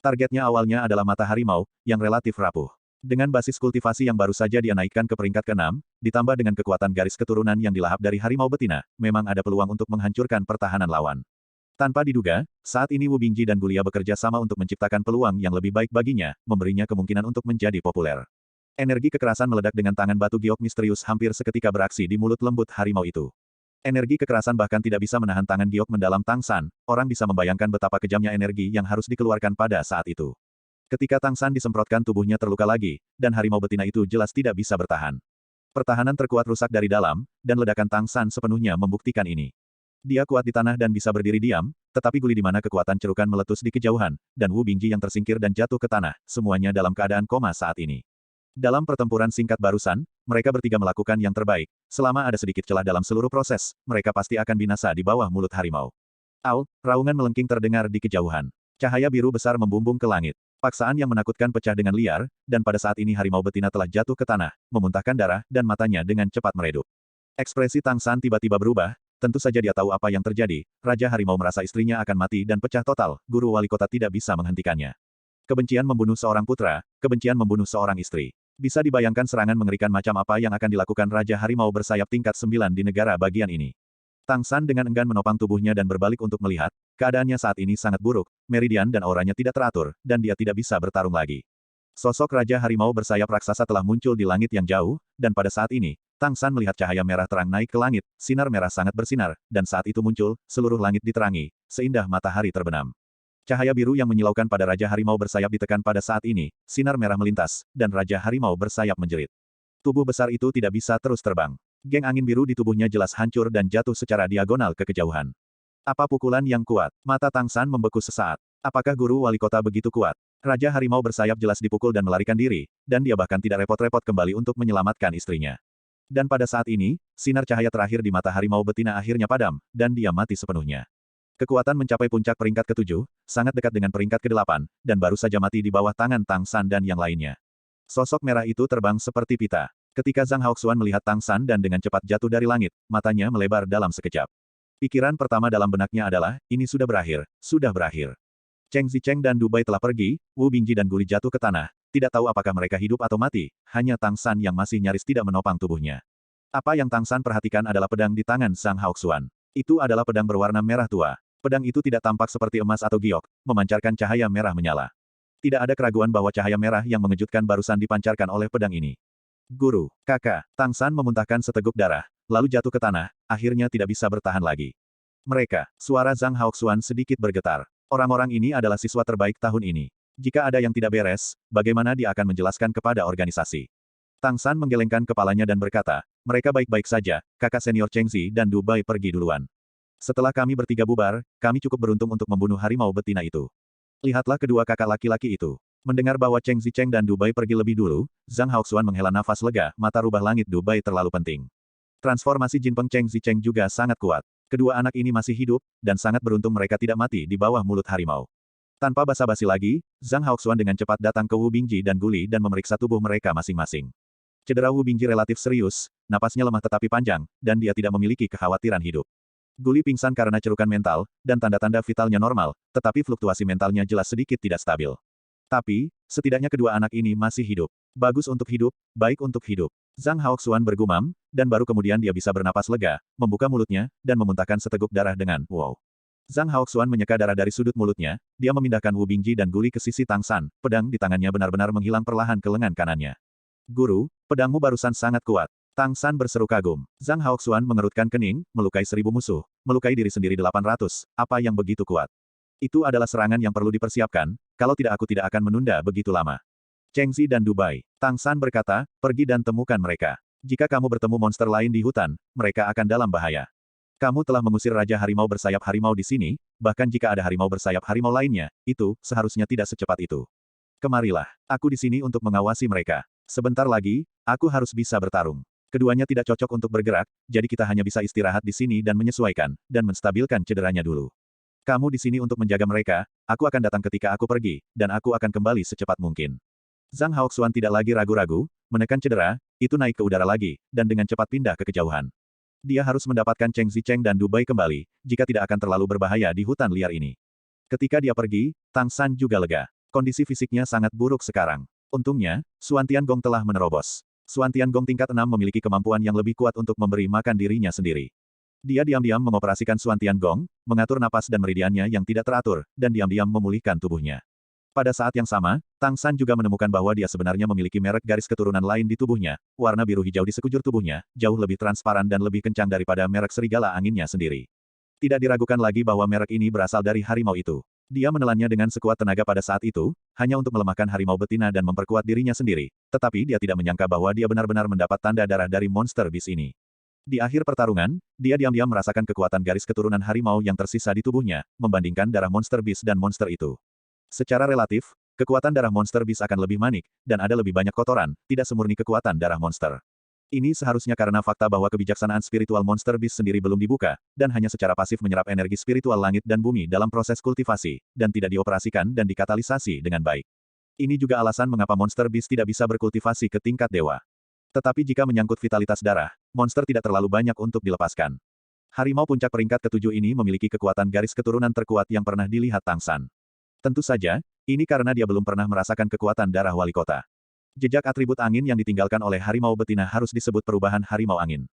Speaker 1: Targetnya awalnya adalah mata harimau, yang relatif rapuh. Dengan basis kultivasi yang baru saja dia naikkan ke peringkat ke-6, ditambah dengan kekuatan garis keturunan yang dilahap dari harimau betina, memang ada peluang untuk menghancurkan pertahanan lawan. Tanpa diduga, saat ini Wu Bingji dan Gulia bekerja sama untuk menciptakan peluang yang lebih baik baginya, memberinya kemungkinan untuk menjadi populer. Energi kekerasan meledak dengan tangan batu giok misterius hampir seketika beraksi di mulut lembut harimau itu. Energi kekerasan bahkan tidak bisa menahan tangan giok mendalam Tang San, orang bisa membayangkan betapa kejamnya energi yang harus dikeluarkan pada saat itu. Ketika Tang San disemprotkan tubuhnya terluka lagi, dan harimau betina itu jelas tidak bisa bertahan. Pertahanan terkuat rusak dari dalam, dan ledakan Tang San sepenuhnya membuktikan ini. Dia kuat di tanah dan bisa berdiri diam, tetapi guli di mana kekuatan cerukan meletus di kejauhan, dan Wu Bingji yang tersingkir dan jatuh ke tanah, semuanya dalam keadaan koma saat ini. Dalam pertempuran singkat barusan, mereka bertiga melakukan yang terbaik. Selama ada sedikit celah dalam seluruh proses, mereka pasti akan binasa di bawah mulut harimau. Au, raungan melengking terdengar di kejauhan. Cahaya biru besar membumbung ke langit. Paksaan yang menakutkan pecah dengan liar, dan pada saat ini harimau betina telah jatuh ke tanah, memuntahkan darah, dan matanya dengan cepat meredup. Ekspresi Tang San tiba-tiba berubah, tentu saja dia tahu apa yang terjadi. Raja harimau merasa istrinya akan mati dan pecah total, guru wali kota tidak bisa menghentikannya. Kebencian membunuh seorang putra, kebencian membunuh seorang istri. Bisa dibayangkan serangan mengerikan macam apa yang akan dilakukan Raja Harimau bersayap tingkat 9 di negara bagian ini. Tang San dengan enggan menopang tubuhnya dan berbalik untuk melihat, keadaannya saat ini sangat buruk, meridian dan auranya tidak teratur, dan dia tidak bisa bertarung lagi. Sosok Raja Harimau bersayap raksasa telah muncul di langit yang jauh, dan pada saat ini, Tang San melihat cahaya merah terang naik ke langit, sinar merah sangat bersinar, dan saat itu muncul, seluruh langit diterangi, seindah matahari terbenam. Cahaya biru yang menyilaukan pada Raja Harimau bersayap ditekan pada saat ini, sinar merah melintas, dan Raja Harimau bersayap menjerit. Tubuh besar itu tidak bisa terus terbang. Geng angin biru di tubuhnya jelas hancur dan jatuh secara diagonal ke kejauhan. Apa pukulan yang kuat? Mata Tang San membeku sesaat. Apakah guru wali kota begitu kuat? Raja Harimau bersayap jelas dipukul dan melarikan diri, dan dia bahkan tidak repot-repot kembali untuk menyelamatkan istrinya. Dan pada saat ini, sinar cahaya terakhir di mata harimau betina akhirnya padam, dan dia mati sepenuhnya. Kekuatan mencapai puncak peringkat ke-7, sangat dekat dengan peringkat ke-8, dan baru saja mati di bawah tangan Tang San dan yang lainnya. Sosok merah itu terbang seperti pita. Ketika Zhang Haoxuan melihat Tang San dan dengan cepat jatuh dari langit, matanya melebar dalam sekejap. Pikiran pertama dalam benaknya adalah, ini sudah berakhir, sudah berakhir. Cheng Zicheng dan Du Bai telah pergi, Wu Bingji dan Guli jatuh ke tanah, tidak tahu apakah mereka hidup atau mati, hanya Tang San yang masih nyaris tidak menopang tubuhnya. Apa yang Tang San perhatikan adalah pedang di tangan Zhang Haoxuan. Itu adalah pedang berwarna merah tua. Pedang itu tidak tampak seperti emas atau giok, memancarkan cahaya merah menyala. Tidak ada keraguan bahwa cahaya merah yang mengejutkan barusan dipancarkan oleh pedang ini. Guru, kakak, Tang San memuntahkan seteguk darah, lalu jatuh ke tanah, akhirnya tidak bisa bertahan lagi. Mereka, suara Zhang Haoxuan sedikit bergetar. Orang-orang ini adalah siswa terbaik tahun ini. Jika ada yang tidak beres, bagaimana dia akan menjelaskan kepada organisasi? Tang San menggelengkan kepalanya dan berkata, mereka baik-baik saja, kakak senior Cheng Zi dan Du Bai pergi duluan. Setelah kami bertiga bubar, kami cukup beruntung untuk membunuh harimau betina itu. Lihatlah kedua kakak laki-laki itu. Mendengar bahwa Cheng Zicheng dan Du Bai pergi lebih dulu, Zhang Haoxuan menghela nafas lega, mata rubah langit Du Bai terlalu penting. Transformasi Jinpeng Cheng Zicheng juga sangat kuat. Kedua anak ini masih hidup, dan sangat beruntung mereka tidak mati di bawah mulut harimau. Tanpa basa-basi lagi, Zhang Haoxuan dengan cepat datang ke Wu Bingji dan Guli dan memeriksa tubuh mereka masing-masing. Cedera Wu Bingji relatif serius, napasnya lemah tetapi panjang, dan dia tidak memiliki kekhawatiran hidup. Guli pingsan karena cerukan mental, dan tanda-tanda vitalnya normal, tetapi fluktuasi mentalnya jelas sedikit tidak stabil. Tapi, setidaknya kedua anak ini masih hidup. Bagus untuk hidup, baik untuk hidup. Zhang Haoxuan bergumam, dan baru kemudian dia bisa bernapas lega, membuka mulutnya, dan memuntahkan seteguk darah dengan, wow. Zhang Haoxuan menyeka darah dari sudut mulutnya, dia memindahkan Wu Bingji dan Guli ke sisi Tang San, pedang di tangannya benar-benar menghilang perlahan ke lengan kanannya. Guru, pedangmu barusan sangat kuat. Tang San berseru kagum. Zhang Haoxuan mengerutkan kening, melukai 1000 musuh, melukai diri sendiri 800, apa yang begitu kuat? Itu adalah serangan yang perlu dipersiapkan, kalau tidak aku tidak akan menunda begitu lama. Cheng Zi dan Du Bai. Tang San berkata, pergi dan temukan mereka. Jika kamu bertemu monster lain di hutan, mereka akan dalam bahaya. Kamu telah mengusir Raja Harimau bersayap harimau di sini, bahkan jika ada harimau bersayap harimau lainnya, itu seharusnya tidak secepat itu. Kemarilah, aku di sini untuk mengawasi mereka. Sebentar lagi, aku harus bisa bertarung. Keduanya tidak cocok untuk bergerak, jadi kita hanya bisa istirahat di sini dan menyesuaikan, dan menstabilkan cederanya dulu. Kamu di sini untuk menjaga mereka, aku akan datang ketika aku pergi, dan aku akan kembali secepat mungkin. Zhang Haoxuan tidak lagi ragu-ragu, menekan cedera, itu naik ke udara lagi, dan dengan cepat pindah ke kejauhan. Dia harus mendapatkan Cheng Zicheng dan Du Bai kembali, jika tidak akan terlalu berbahaya di hutan liar ini. Ketika dia pergi, Tang San juga lega. Kondisi fisiknya sangat buruk sekarang. Untungnya, Suan Tiangong telah menerobos. Suan Tiangong tingkat 6 memiliki kemampuan yang lebih kuat untuk memberi makan dirinya sendiri. Dia diam-diam mengoperasikan Suan Tiangong, mengatur napas dan meridiannya yang tidak teratur, dan diam-diam memulihkan tubuhnya. Pada saat yang sama, Tang San juga menemukan bahwa dia sebenarnya memiliki merek garis keturunan lain di tubuhnya, warna biru hijau di sekujur tubuhnya, jauh lebih transparan dan lebih kencang daripada merek serigala anginnya sendiri. Tidak diragukan lagi bahwa merek ini berasal dari harimau itu. Dia menelannya dengan sekuat tenaga pada saat itu, hanya untuk melemahkan harimau betina dan memperkuat dirinya sendiri, tetapi dia tidak menyangka bahwa dia benar-benar mendapat tanda darah dari monster bis ini. Di akhir pertarungan, dia diam-diam merasakan kekuatan garis keturunan harimau yang tersisa di tubuhnya, membandingkan darah monster bis dan monster itu. Secara relatif, kekuatan darah monster bis akan lebih manik, dan ada lebih banyak kotoran, tidak semurni kekuatan darah monster. Ini seharusnya karena fakta bahwa kebijaksanaan spiritual monster bis sendiri belum dibuka, dan hanya secara pasif menyerap energi spiritual langit dan bumi dalam proses kultivasi, dan tidak dioperasikan dan dikatalisasi dengan baik. Ini juga alasan mengapa monster bis tidak bisa berkultivasi ke tingkat dewa. Tetapi jika menyangkut vitalitas darah, monster tidak terlalu banyak untuk dilepaskan. Harimau puncak peringkat ke-7 ini memiliki kekuatan garis keturunan terkuat yang pernah dilihat Tang San. Tentu saja, ini karena dia belum pernah merasakan kekuatan darah wali kota. Jejak atribut angin yang ditinggalkan oleh harimau betina harus disebut perubahan harimau angin.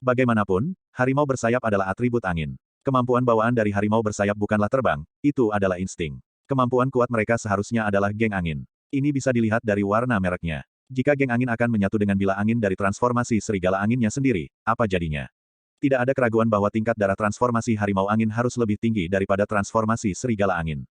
Speaker 1: Bagaimanapun, harimau bersayap adalah atribut angin. Kemampuan bawaan dari harimau bersayap bukanlah terbang, itu adalah insting. Kemampuan kuat mereka seharusnya adalah geng angin. Ini bisa dilihat dari warna mereknya. Jika geng angin akan menyatu dengan bila angin dari transformasi serigala anginnya sendiri, apa jadinya? Tidak ada keraguan bahwa tingkat darah transformasi harimau angin harus lebih tinggi daripada transformasi serigala angin.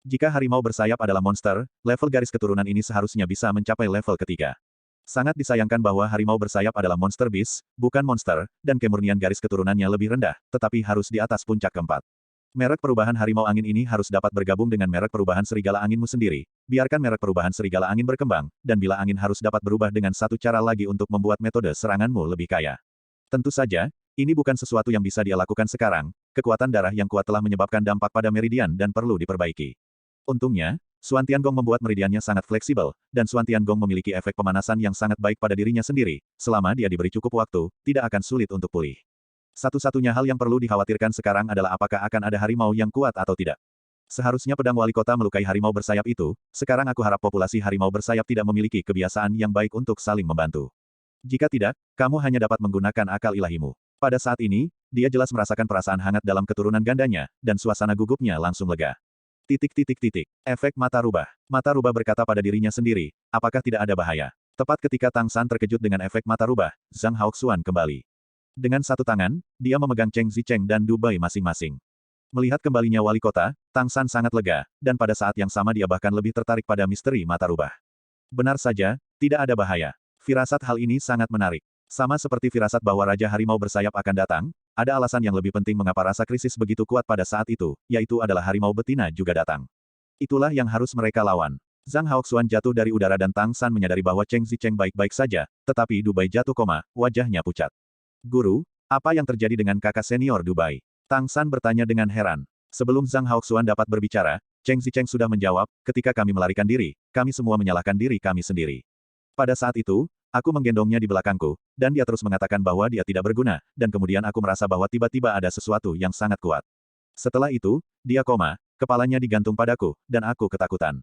Speaker 1: Jika harimau bersayap adalah monster, level garis keturunan ini seharusnya bisa mencapai level ketiga. Sangat disayangkan bahwa harimau bersayap adalah monster bis, bukan monster, dan kemurnian garis keturunannya lebih rendah, tetapi harus di atas puncak keempat. Merek perubahan harimau angin ini harus dapat bergabung dengan merek perubahan serigala anginmu sendiri. Biarkan merek perubahan serigala angin berkembang, dan bila angin harus dapat berubah dengan satu cara lagi untuk membuat metode seranganmu lebih kaya. Tentu saja, ini bukan sesuatu yang bisa dia lakukan sekarang. Kekuatan darah yang kuat telah menyebabkan dampak pada meridian dan perlu diperbaiki. Untungnya, Xuan Tiangong membuat meridiannya sangat fleksibel, dan Xuan Tiangong memiliki efek pemanasan yang sangat baik pada dirinya sendiri. Selama dia diberi cukup waktu, tidak akan sulit untuk pulih. Satu-satunya hal yang perlu dikhawatirkan sekarang adalah apakah akan ada harimau yang kuat atau tidak. Seharusnya pedang wali kota melukai harimau bersayap itu, sekarang aku harap populasi harimau bersayap tidak memiliki kebiasaan yang baik untuk saling membantu. Jika tidak, kamu hanya dapat menggunakan akal ilahimu. Pada saat ini, dia jelas merasakan perasaan hangat dalam keturunan gandanya, dan suasana gugupnya langsung lega. Efek mata rubah. Mata rubah berkata pada dirinya sendiri, apakah tidak ada bahaya? Tepat ketika Tang San terkejut dengan efek mata rubah, Zhang Haoxuan kembali. Dengan satu tangan, dia memegang Cheng Zicheng dan Dubai masing-masing. Melihat kembalinya wali kota, Tang San sangat lega, dan pada saat yang sama dia bahkan lebih tertarik pada misteri mata rubah. Benar saja, tidak ada bahaya. Firasat hal ini sangat menarik. Sama seperti firasat bahwa Raja Harimau bersayap akan datang, ada alasan yang lebih penting mengapa rasa krisis begitu kuat pada saat itu, yaitu adalah harimau betina juga datang. Itulah yang harus mereka lawan. Zhang Haoxuan jatuh dari udara dan Tang San menyadari bahwa Cheng Zicheng baik-baik saja, tetapi Dubai jatuh koma, wajahnya pucat. Guru, apa yang terjadi dengan kakak senior Dubai? Tang San bertanya dengan heran. Sebelum Zhang Haoxuan dapat berbicara, Cheng Zicheng sudah menjawab, ketika kami melarikan diri, kami semua menyalahkan diri kami sendiri. Pada saat itu, aku menggendongnya di belakangku, dan dia terus mengatakan bahwa dia tidak berguna, dan kemudian aku merasa bahwa tiba-tiba ada sesuatu yang sangat kuat. Setelah itu, dia koma, kepalanya digantung padaku, dan aku ketakutan.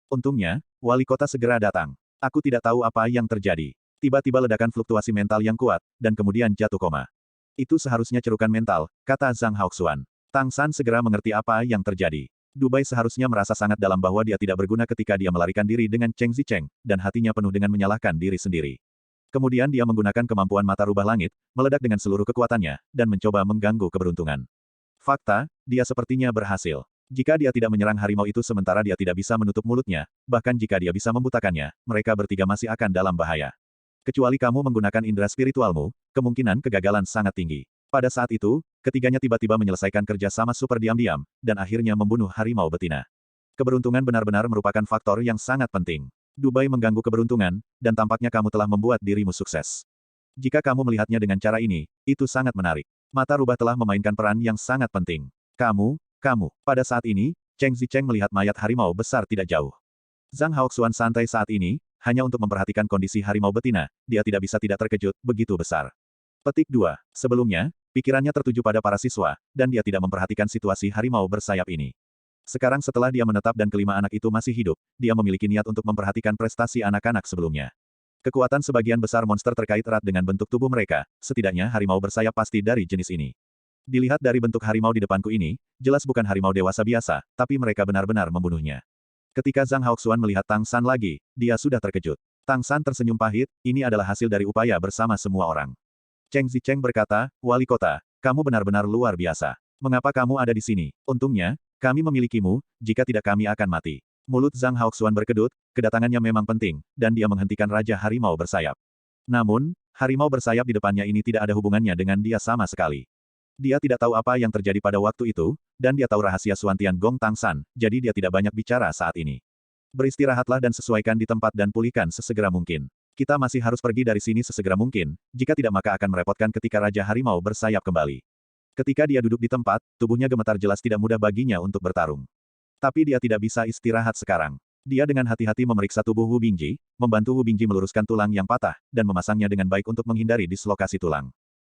Speaker 1: Untungnya, wali kota segera datang. Aku tidak tahu apa yang terjadi. Tiba-tiba ledakan fluktuasi mental yang kuat, dan kemudian jatuh koma. Itu seharusnya cerukan mental, kata Zhang Haoxuan. Tang San segera mengerti apa yang terjadi. Dubai seharusnya merasa sangat dalam bahwa dia tidak berguna ketika dia melarikan diri dengan Cheng Zicheng, dan hatinya penuh dengan menyalahkan diri sendiri. Kemudian dia menggunakan kemampuan mata rubah langit, meledak dengan seluruh kekuatannya, dan mencoba mengganggu keberuntungan. Fakta, dia sepertinya berhasil. Jika dia tidak menyerang harimau itu sementara dia tidak bisa menutup mulutnya, bahkan jika dia bisa membutakannya, mereka bertiga masih akan dalam bahaya. Kecuali kamu menggunakan indera spiritualmu, kemungkinan kegagalan sangat tinggi. Pada saat itu, ketiganya tiba-tiba menyelesaikan kerja sama super diam-diam, dan akhirnya membunuh harimau betina. Keberuntungan benar-benar merupakan faktor yang sangat penting. Dubai mengganggu keberuntungan, dan tampaknya kamu telah membuat dirimu sukses. Jika kamu melihatnya dengan cara ini, itu sangat menarik. Mata rubah telah memainkan peran yang sangat penting. Kamu. Pada saat ini, Cheng Zicheng melihat mayat harimau besar tidak jauh. Zhang Haoxuan santai saat ini, hanya untuk memperhatikan kondisi harimau betina, dia tidak bisa tidak terkejut, begitu besar. Petik 2. Sebelumnya, pikirannya tertuju pada para siswa, dan dia tidak memperhatikan situasi harimau bersayap ini. Sekarang setelah dia menetap dan kelima anak itu masih hidup, dia memiliki niat untuk memperhatikan prestasi anak-anak sebelumnya. Kekuatan sebagian besar monster terkait erat dengan bentuk tubuh mereka, setidaknya harimau bersayap pasti dari jenis ini. Dilihat dari bentuk harimau di depanku ini, jelas bukan harimau dewasa biasa, tapi mereka benar-benar membunuhnya. Ketika Zhang Haoxuan melihat Tang San lagi, dia sudah terkejut. Tang San tersenyum pahit, ini adalah hasil dari upaya bersama semua orang. Cheng Zicheng berkata, Wali Kota, kamu benar-benar luar biasa. Mengapa kamu ada di sini? Untungnya, kami memilikimu, jika tidak kami akan mati. Mulut Zhang Haoxuan berkedut, kedatangannya memang penting, dan dia menghentikan Raja Harimau bersayap. Namun, harimau bersayap di depannya ini tidak ada hubungannya dengan dia sama sekali. Dia tidak tahu apa yang terjadi pada waktu itu, dan dia tahu rahasia Xuan Tiangong Tang San, jadi dia tidak banyak bicara saat ini. Beristirahatlah dan sesuaikan di tempat dan pulihkan sesegera mungkin. Kita masih harus pergi dari sini sesegera mungkin, jika tidak maka akan merepotkan ketika Raja Harimau bersayap kembali. Ketika dia duduk di tempat, tubuhnya gemetar jelas tidak mudah baginya untuk bertarung. Tapi dia tidak bisa istirahat sekarang. Dia dengan hati-hati memeriksa tubuh Wu Bingji, membantu Wu Bingji meluruskan tulang yang patah, dan memasangnya dengan baik untuk menghindari dislokasi tulang.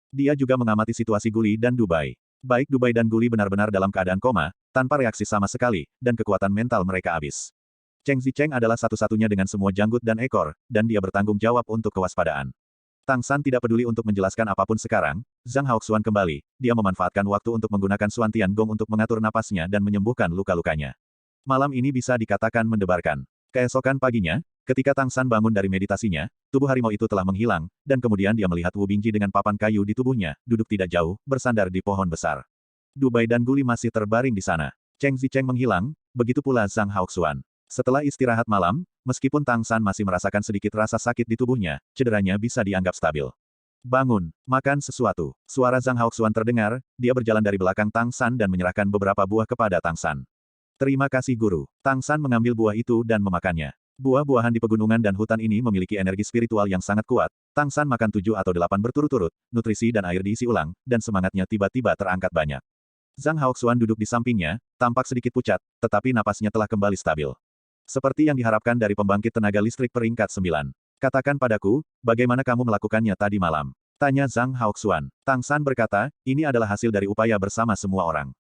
Speaker 1: Dia juga mengamati situasi Guli dan Dubai. Baik Dubai dan Guli benar-benar dalam keadaan koma, tanpa reaksi sama sekali, dan kekuatan mental mereka habis. Cheng Zicheng adalah satu-satunya dengan semua janggut dan ekor, dan dia bertanggung jawab untuk kewaspadaan. Tang San tidak peduli untuk menjelaskan apapun sekarang, Zhang Haoxuan kembali, dia memanfaatkan waktu untuk menggunakan Xuan Tiangong untuk mengatur napasnya dan menyembuhkan luka-lukanya. Malam ini bisa dikatakan mendebarkan. Keesokan paginya, ketika Tang San bangun dari meditasinya, tubuh harimau itu telah menghilang, dan kemudian dia melihat Wu Bingji dengan papan kayu di tubuhnya, duduk tidak jauh, bersandar di pohon besar. Dubai dan Guli masih terbaring di sana. Cheng Zicheng menghilang, begitu pula Zhang Haoxuan. Setelah istirahat malam, meskipun Tang San masih merasakan sedikit rasa sakit di tubuhnya, cederanya bisa dianggap stabil. Bangun, makan sesuatu. Suara Zhang Haoxuan terdengar, dia berjalan dari belakang Tang San dan menyerahkan beberapa buah kepada Tang San. Terima kasih guru. Tang San mengambil buah itu dan memakannya. Buah-buahan di pegunungan dan hutan ini memiliki energi spiritual yang sangat kuat. Tang San makan 7 atau 8 berturut-turut, nutrisi dan air diisi ulang, dan semangatnya tiba-tiba terangkat banyak. Zhang Haoxuan duduk di sampingnya, tampak sedikit pucat, tetapi napasnya telah kembali stabil. Seperti yang diharapkan dari pembangkit tenaga listrik peringkat 9. Katakan padaku, bagaimana kamu melakukannya tadi malam? Tanya Zhang Haoxuan. Tang San berkata, ini adalah hasil dari upaya bersama semua orang.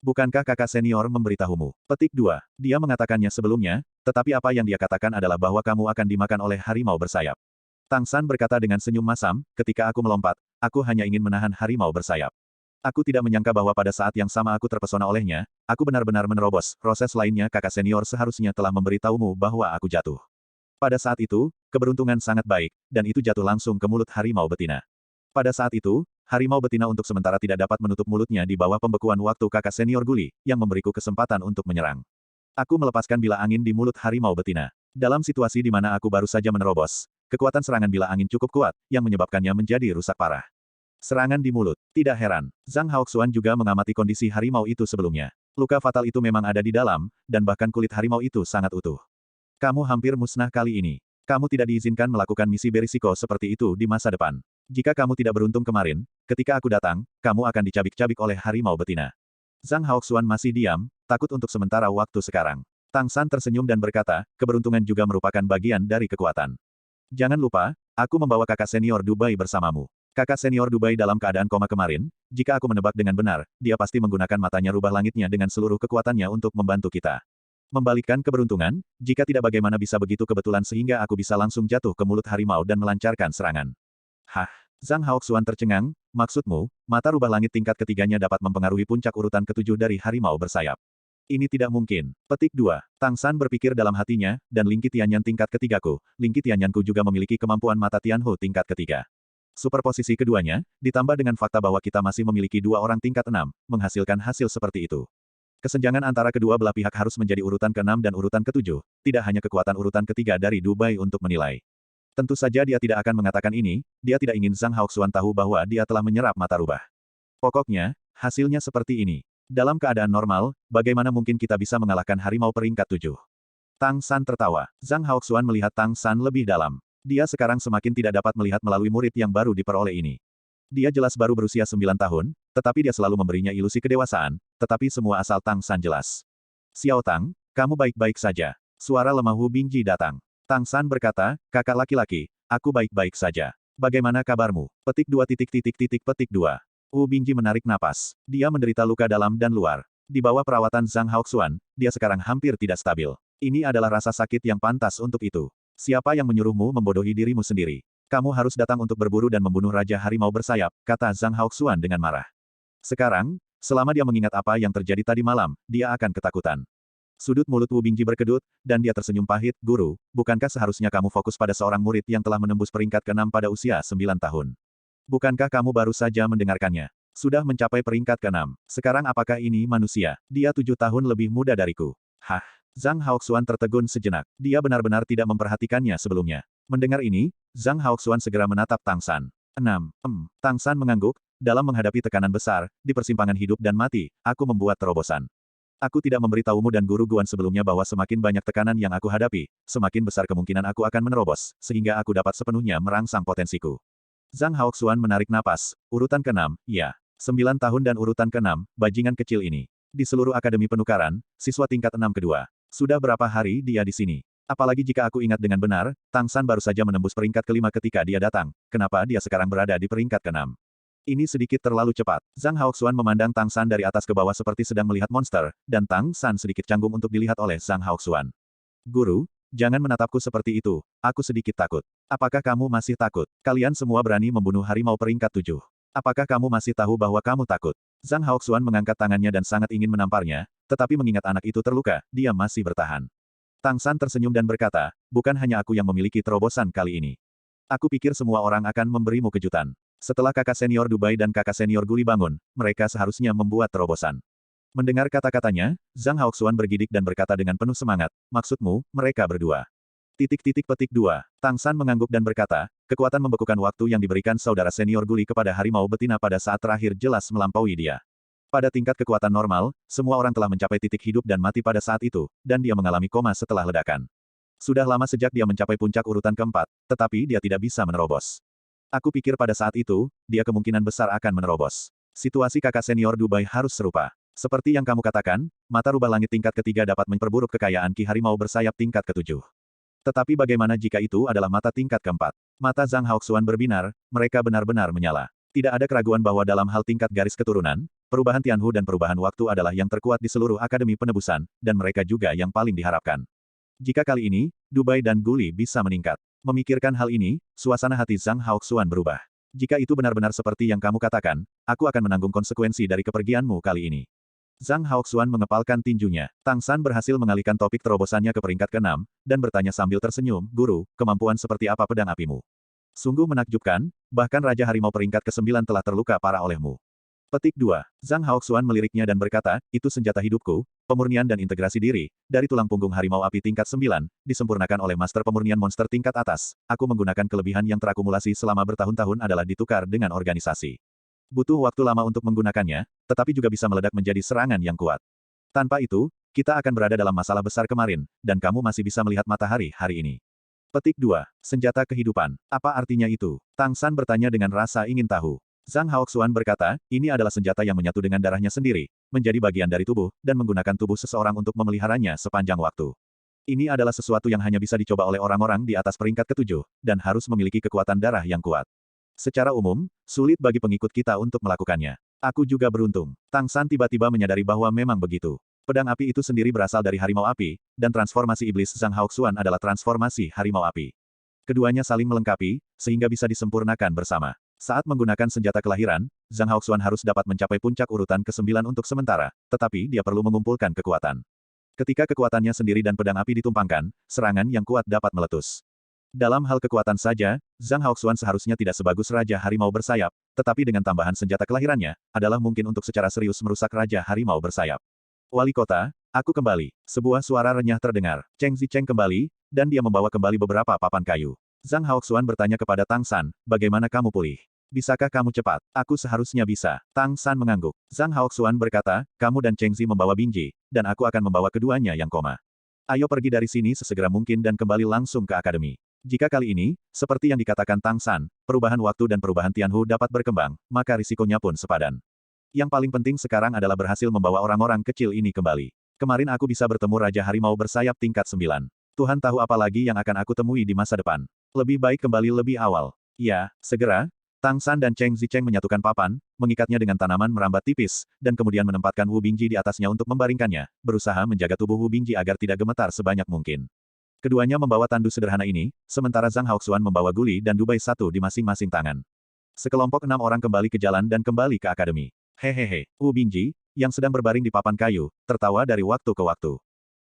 Speaker 1: Bukankah kakak senior memberitahumu? Petik 2. Dia mengatakannya sebelumnya, tetapi apa yang dia katakan adalah bahwa kamu akan dimakan oleh harimau bersayap. Tang San berkata dengan senyum masam, ketika aku melompat, aku hanya ingin menahan harimau bersayap. Aku tidak menyangka bahwa pada saat yang sama aku terpesona olehnya, aku benar-benar menerobos. Proses lainnya kakak senior seharusnya telah memberitahumu bahwa aku jatuh. Pada saat itu, keberuntungan sangat baik, dan itu jatuh langsung ke mulut harimau betina. Pada saat itu, harimau betina untuk sementara tidak dapat menutup mulutnya di bawah pembekuan waktu kakak senior Guli, yang memberiku kesempatan untuk menyerang. Aku melepaskan bila angin di mulut harimau betina. Dalam situasi di mana aku baru saja menerobos, kekuatan serangan bila angin cukup kuat, yang menyebabkannya menjadi rusak parah. Serangan di mulut. Tidak heran, Zhang Haoxuan juga mengamati kondisi harimau itu sebelumnya. Luka fatal itu memang ada di dalam, dan bahkan kulit harimau itu sangat utuh. Kamu hampir musnah kali ini. Kamu tidak diizinkan melakukan misi berisiko seperti itu di masa depan. Jika kamu tidak beruntung kemarin, ketika aku datang, kamu akan dicabik-cabik oleh harimau betina. Zhang Haoxuan masih diam, takut untuk sementara waktu sekarang. Tang San tersenyum dan berkata, keberuntungan juga merupakan bagian dari kekuatan. Jangan lupa, aku membawa kakak senior Dubai bersamamu. Kakak senior Dubai dalam keadaan koma kemarin, jika aku menebak dengan benar, dia pasti menggunakan matanya rubah langitnya dengan seluruh kekuatannya untuk membantu kita. Membalikkan keberuntungan, jika tidak bagaimana bisa begitu kebetulan sehingga aku bisa langsung jatuh ke mulut harimau dan melancarkan serangan. Hah? Zhang Haoxuan tercengang, maksudmu, mata rubah langit tingkat ketiganya dapat mempengaruhi puncak urutan ketujuh dari harimau bersayap. Ini tidak mungkin. Petik 2. Tang San berpikir dalam hatinya, dan Lingki Tianyan tingkat ketigaku, Lingki Tianyanku juga memiliki kemampuan mata Tianhu tingkat ketiga. Superposisi keduanya, ditambah dengan fakta bahwa kita masih memiliki 2 orang tingkat 6, menghasilkan hasil seperti itu. Kesenjangan antara kedua belah pihak harus menjadi urutan ke-6 dan urutan ke-7, tidak hanya kekuatan urutan ketiga dari Dubai untuk menilai. Tentu saja dia tidak akan mengatakan ini, dia tidak ingin Zhang Haoxuan tahu bahwa dia telah menyerap mata rubah. Pokoknya, hasilnya seperti ini. Dalam keadaan normal, bagaimana mungkin kita bisa mengalahkan harimau peringkat 7? Tang San tertawa. Zhang Haoxuan melihat Tang San lebih dalam. Dia sekarang semakin tidak dapat melihat melalui murid yang baru diperoleh ini. Dia jelas baru berusia 9 tahun, tetapi dia selalu memberinya ilusi kedewasaan, tetapi semua asal Tang San jelas. Xiao Tang, kamu baik-baik saja. Suara lemah Wu Bingji datang. Tang San berkata, kakak laki-laki, aku baik-baik saja. Bagaimana kabarmu? Petik 2 petik 2. Wu Bingji menarik napas. Dia menderita luka dalam dan luar. Di bawah perawatan Zhang Haoxuan, dia sekarang hampir tidak stabil. Ini adalah rasa sakit yang pantas untuk itu. Siapa yang menyuruhmu membodohi dirimu sendiri? Kamu harus datang untuk berburu dan membunuh Raja Harimau bersayap, kata Zhang Haoxuan dengan marah. Sekarang, selama dia mengingat apa yang terjadi tadi malam, dia akan ketakutan. Sudut mulut Wu Bingji berkedut, dan dia tersenyum pahit, guru, bukankah seharusnya kamu fokus pada seorang murid yang telah menembus peringkat ke-6 pada usia 9 tahun? Bukankah kamu baru saja mendengarkannya? Sudah mencapai peringkat ke-6. Sekarang apakah ini manusia? Dia 7 tahun lebih muda dariku. Hah? Zhang Haoxuan tertegun sejenak. Dia benar-benar tidak memperhatikannya sebelumnya. Mendengar ini, Zhang Haoxuan segera menatap Tang San. 6. Tang San mengangguk, dalam menghadapi tekanan besar, di persimpangan hidup dan mati, aku membuat terobosan. Aku tidak memberitahumu dan guru Guan sebelumnya bahwa semakin banyak tekanan yang aku hadapi, semakin besar kemungkinan aku akan menerobos, sehingga aku dapat sepenuhnya merangsang potensiku. Zhang Haoxuan menarik napas, urutan ke-6, ya. 9 tahun dan urutan ke-6, bajingan kecil ini. Di seluruh akademi penukaran, siswa tingkat 6 kedua. Sudah berapa hari dia di sini? Apalagi jika aku ingat dengan benar, Tang San baru saja menembus peringkat ke-5 ketika dia datang. Kenapa dia sekarang berada di peringkat ke-6? Ini sedikit terlalu cepat. Zhang Haoxuan memandang Tang San dari atas ke bawah seperti sedang melihat monster, dan Tang San sedikit canggung untuk dilihat oleh Zhang Haoxuan. Guru, jangan menatapku seperti itu. Aku sedikit takut. Apakah kamu masih takut? Kalian semua berani membunuh harimau peringkat 7. Apakah kamu masih tahu bahwa kamu takut? Zhang Haoxuan mengangkat tangannya dan sangat ingin menamparnya, tetapi mengingat anak itu terluka, dia masih bertahan. Tang San tersenyum dan berkata, bukan hanya aku yang memiliki terobosan kali ini. Aku pikir semua orang akan memberimu kejutan. Setelah kakak senior Dubai dan kakak senior Guli bangun, mereka seharusnya membuat terobosan. Mendengar kata-katanya, Zhang Haoxuan bergidik dan berkata dengan penuh semangat, maksudmu, mereka berdua. Petik 2. Tang San mengangguk dan berkata, Kekuatan membekukan waktu yang diberikan saudara senior Guli kepada harimau betina pada saat terakhir jelas melampaui dia. Pada tingkat kekuatan normal, semua orang telah mencapai titik hidup dan mati pada saat itu, dan dia mengalami koma setelah ledakan. Sudah lama sejak dia mencapai puncak urutan keempat, tetapi dia tidak bisa menerobos. Aku pikir pada saat itu, dia kemungkinan besar akan menerobos. Situasi kakak senior Dubai harus serupa. Seperti yang kamu katakan, mata rubah langit tingkat ketiga dapat memperburuk kekayaan Ki Harimau bersayap tingkat ketujuh. Tetapi bagaimana jika itu adalah mata tingkat keempat? Mata Zhang Haoxuan berbinar, mereka benar-benar menyala. Tidak ada keraguan bahwa dalam hal tingkat garis keturunan, perubahan Tianhu dan perubahan waktu adalah yang terkuat di seluruh Akademi Penebusan, dan mereka juga yang paling diharapkan. Jika kali ini, Dubai dan Guli bisa meningkat. Memikirkan hal ini, suasana hati Zhang Haoxuan berubah. Jika itu benar-benar seperti yang kamu katakan, aku akan menanggung konsekuensi dari kepergianmu kali ini. Zhang Haoxuan mengepalkan tinjunya. Tang San berhasil mengalihkan topik terobosannya ke peringkat ke-6, dan bertanya sambil tersenyum, Guru, kemampuan seperti apa pedang apimu? Sungguh menakjubkan, bahkan Raja Harimau peringkat ke-9 telah terluka parah olehmu. Petik 2. Zhang Haoxuan meliriknya dan berkata, itu senjata hidupku, pemurnian dan integrasi diri, dari tulang punggung harimau api tingkat 9, disempurnakan oleh master pemurnian monster tingkat atas, aku menggunakan kelebihan yang terakumulasi selama bertahun-tahun adalah ditukar dengan organisasi. Butuh waktu lama untuk menggunakannya, tetapi juga bisa meledak menjadi serangan yang kuat. Tanpa itu, kita akan berada dalam masalah besar kemarin, dan kamu masih bisa melihat matahari hari ini. Petik 2. Senjata kehidupan. Apa artinya itu? Tang San bertanya dengan rasa ingin tahu. Zhang Haoxuan berkata, ini adalah senjata yang menyatu dengan darahnya sendiri, menjadi bagian dari tubuh, dan menggunakan tubuh seseorang untuk memeliharanya sepanjang waktu. Ini adalah sesuatu yang hanya bisa dicoba oleh orang-orang di atas peringkat ke-7, dan harus memiliki kekuatan darah yang kuat. Secara umum, sulit bagi pengikut kita untuk melakukannya. Aku juga beruntung. Tang San tiba-tiba menyadari bahwa memang begitu. Pedang api itu sendiri berasal dari harimau api, dan transformasi iblis Zhang Haoxuan adalah transformasi harimau api. Keduanya saling melengkapi, sehingga bisa disempurnakan bersama. Saat menggunakan senjata kelahiran, Zhang Haoxuan harus dapat mencapai puncak urutan ke-9 untuk sementara, tetapi dia perlu mengumpulkan kekuatan. Ketika kekuatannya sendiri dan pedang api ditumpangkan, serangan yang kuat dapat meletus. Dalam hal kekuatan saja, Zhang Haoxuan seharusnya tidak sebagus Raja Harimau Bersayap, tetapi dengan tambahan senjata kelahirannya, adalah mungkin untuk secara serius merusak Raja Harimau Bersayap. Wali kota, aku kembali. Sebuah suara renyah terdengar. Cheng Zicheng kembali, dan dia membawa kembali beberapa papan kayu. Zhang Haoxuan bertanya kepada Tang San, bagaimana kamu pulih? Bisakah kamu cepat? Aku seharusnya bisa. Tang San mengangguk. Zhang Haoxuan berkata, kamu dan Cheng Zi membawa Bingji, dan aku akan membawa keduanya yang koma. Ayo pergi dari sini sesegera mungkin dan kembali langsung ke akademi. Jika kali ini, seperti yang dikatakan Tang San, perubahan waktu dan perubahan Tianhu dapat berkembang, maka risikonya pun sepadan. Yang paling penting sekarang adalah berhasil membawa orang-orang kecil ini kembali. Kemarin aku bisa bertemu Raja Harimau Bersayap tingkat 9. Tuhan tahu apa lagi yang akan aku temui di masa depan. Lebih baik kembali lebih awal. Ya, segera. Tang San dan Cheng Zicheng menyatukan papan, mengikatnya dengan tanaman merambat tipis, dan kemudian menempatkan Wu Bingji di atasnya untuk membaringkannya, berusaha menjaga tubuh Wu Bingji agar tidak gemetar sebanyak mungkin. Keduanya membawa tandu sederhana ini, sementara Zhang Haoxuan membawa guli dan dubai satu di masing-masing tangan. Sekelompok 6 orang kembali ke jalan dan kembali ke akademi. Hehehe, Wu Bingji, yang sedang berbaring di papan kayu, tertawa dari waktu ke waktu.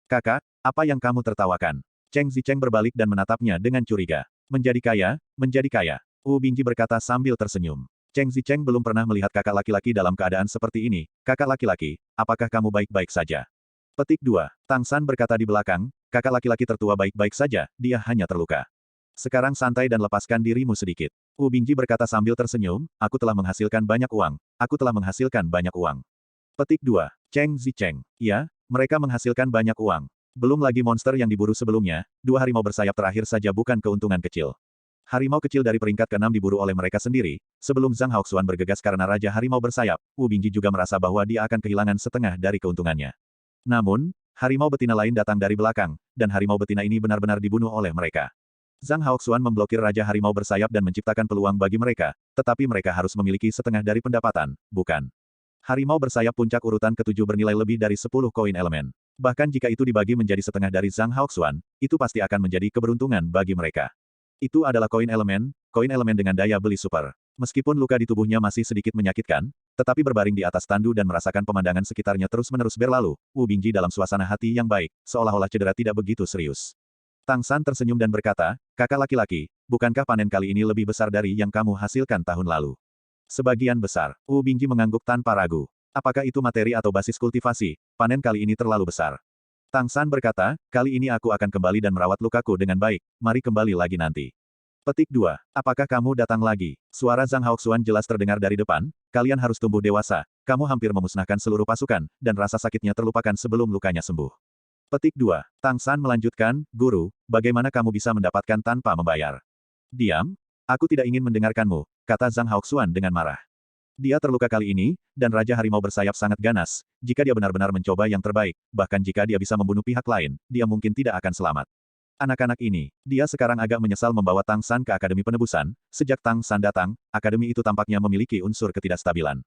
Speaker 1: Kakak, apa yang kamu tertawakan? Cheng Zicheng berbalik dan menatapnya dengan curiga. Menjadi kaya, menjadi kaya. Wu Bingji berkata sambil tersenyum. Cheng Zicheng belum pernah melihat kakak laki-laki dalam keadaan seperti ini. Kakak laki-laki, apakah kamu baik-baik saja? Petik 2. Tang San berkata di belakang, kakak laki-laki tertua baik-baik saja, dia hanya terluka. Sekarang santai dan lepaskan dirimu sedikit. Wu Bingji berkata sambil tersenyum, aku telah menghasilkan banyak uang. Aku telah menghasilkan banyak uang. Petik 2. Cheng Zicheng. Ya, mereka menghasilkan banyak uang. Belum lagi monster yang diburu sebelumnya, 2 harimau bersayap terakhir saja bukan keuntungan kecil. Harimau kecil dari peringkat ke-6 diburu oleh mereka sendiri, sebelum Zhang Haoxuan bergegas karena Raja Harimau Bersayap, Wu Bingji juga merasa bahwa dia akan kehilangan setengah dari keuntungannya. Namun, harimau betina lain datang dari belakang, dan harimau betina ini benar-benar dibunuh oleh mereka. Zhang Haoxuan memblokir Raja Harimau Bersayap dan menciptakan peluang bagi mereka, tetapi mereka harus memiliki setengah dari pendapatan, bukan? Harimau bersayap puncak urutan ke-7 bernilai lebih dari 10 koin elemen. Bahkan jika itu dibagi menjadi setengah dari Zhang Haoxuan, itu pasti akan menjadi keberuntungan bagi mereka. Itu adalah koin elemen dengan daya beli super. Meskipun luka di tubuhnya masih sedikit menyakitkan, tetapi berbaring di atas tandu dan merasakan pemandangan sekitarnya terus-menerus berlalu, Wu Bingji dalam suasana hati yang baik, seolah-olah cedera tidak begitu serius. Tang San tersenyum dan berkata, kakak laki-laki, bukankah panen kali ini lebih besar dari yang kamu hasilkan tahun lalu? Sebagian besar. Wu Bingji mengangguk tanpa ragu. Apakah itu materi atau basis kultivasi, panen kali ini terlalu besar. Tang San berkata, kali ini aku akan kembali dan merawat lukaku dengan baik, mari kembali lagi nanti. Petik 2. Apakah kamu datang lagi? Suara Zhang Haoxuan jelas terdengar dari depan, kalian harus tumbuh dewasa, kamu hampir memusnahkan seluruh pasukan, dan rasa sakitnya terlupakan sebelum lukanya sembuh. Petik 2. Tang San melanjutkan, Guru, bagaimana kamu bisa mendapatkan tanpa membayar? Diam, aku tidak ingin mendengarkanmu, kata Zhang Haoxuan dengan marah. Dia terluka kali ini, dan Raja Harimau bersayap sangat ganas, jika dia benar-benar mencoba yang terbaik, bahkan jika dia bisa membunuh pihak lain, dia mungkin tidak akan selamat. Anak-anak ini, dia sekarang agak menyesal membawa Tang San ke Akademi Penebusan, sejak Tang San datang, akademi itu tampaknya memiliki unsur ketidakstabilan.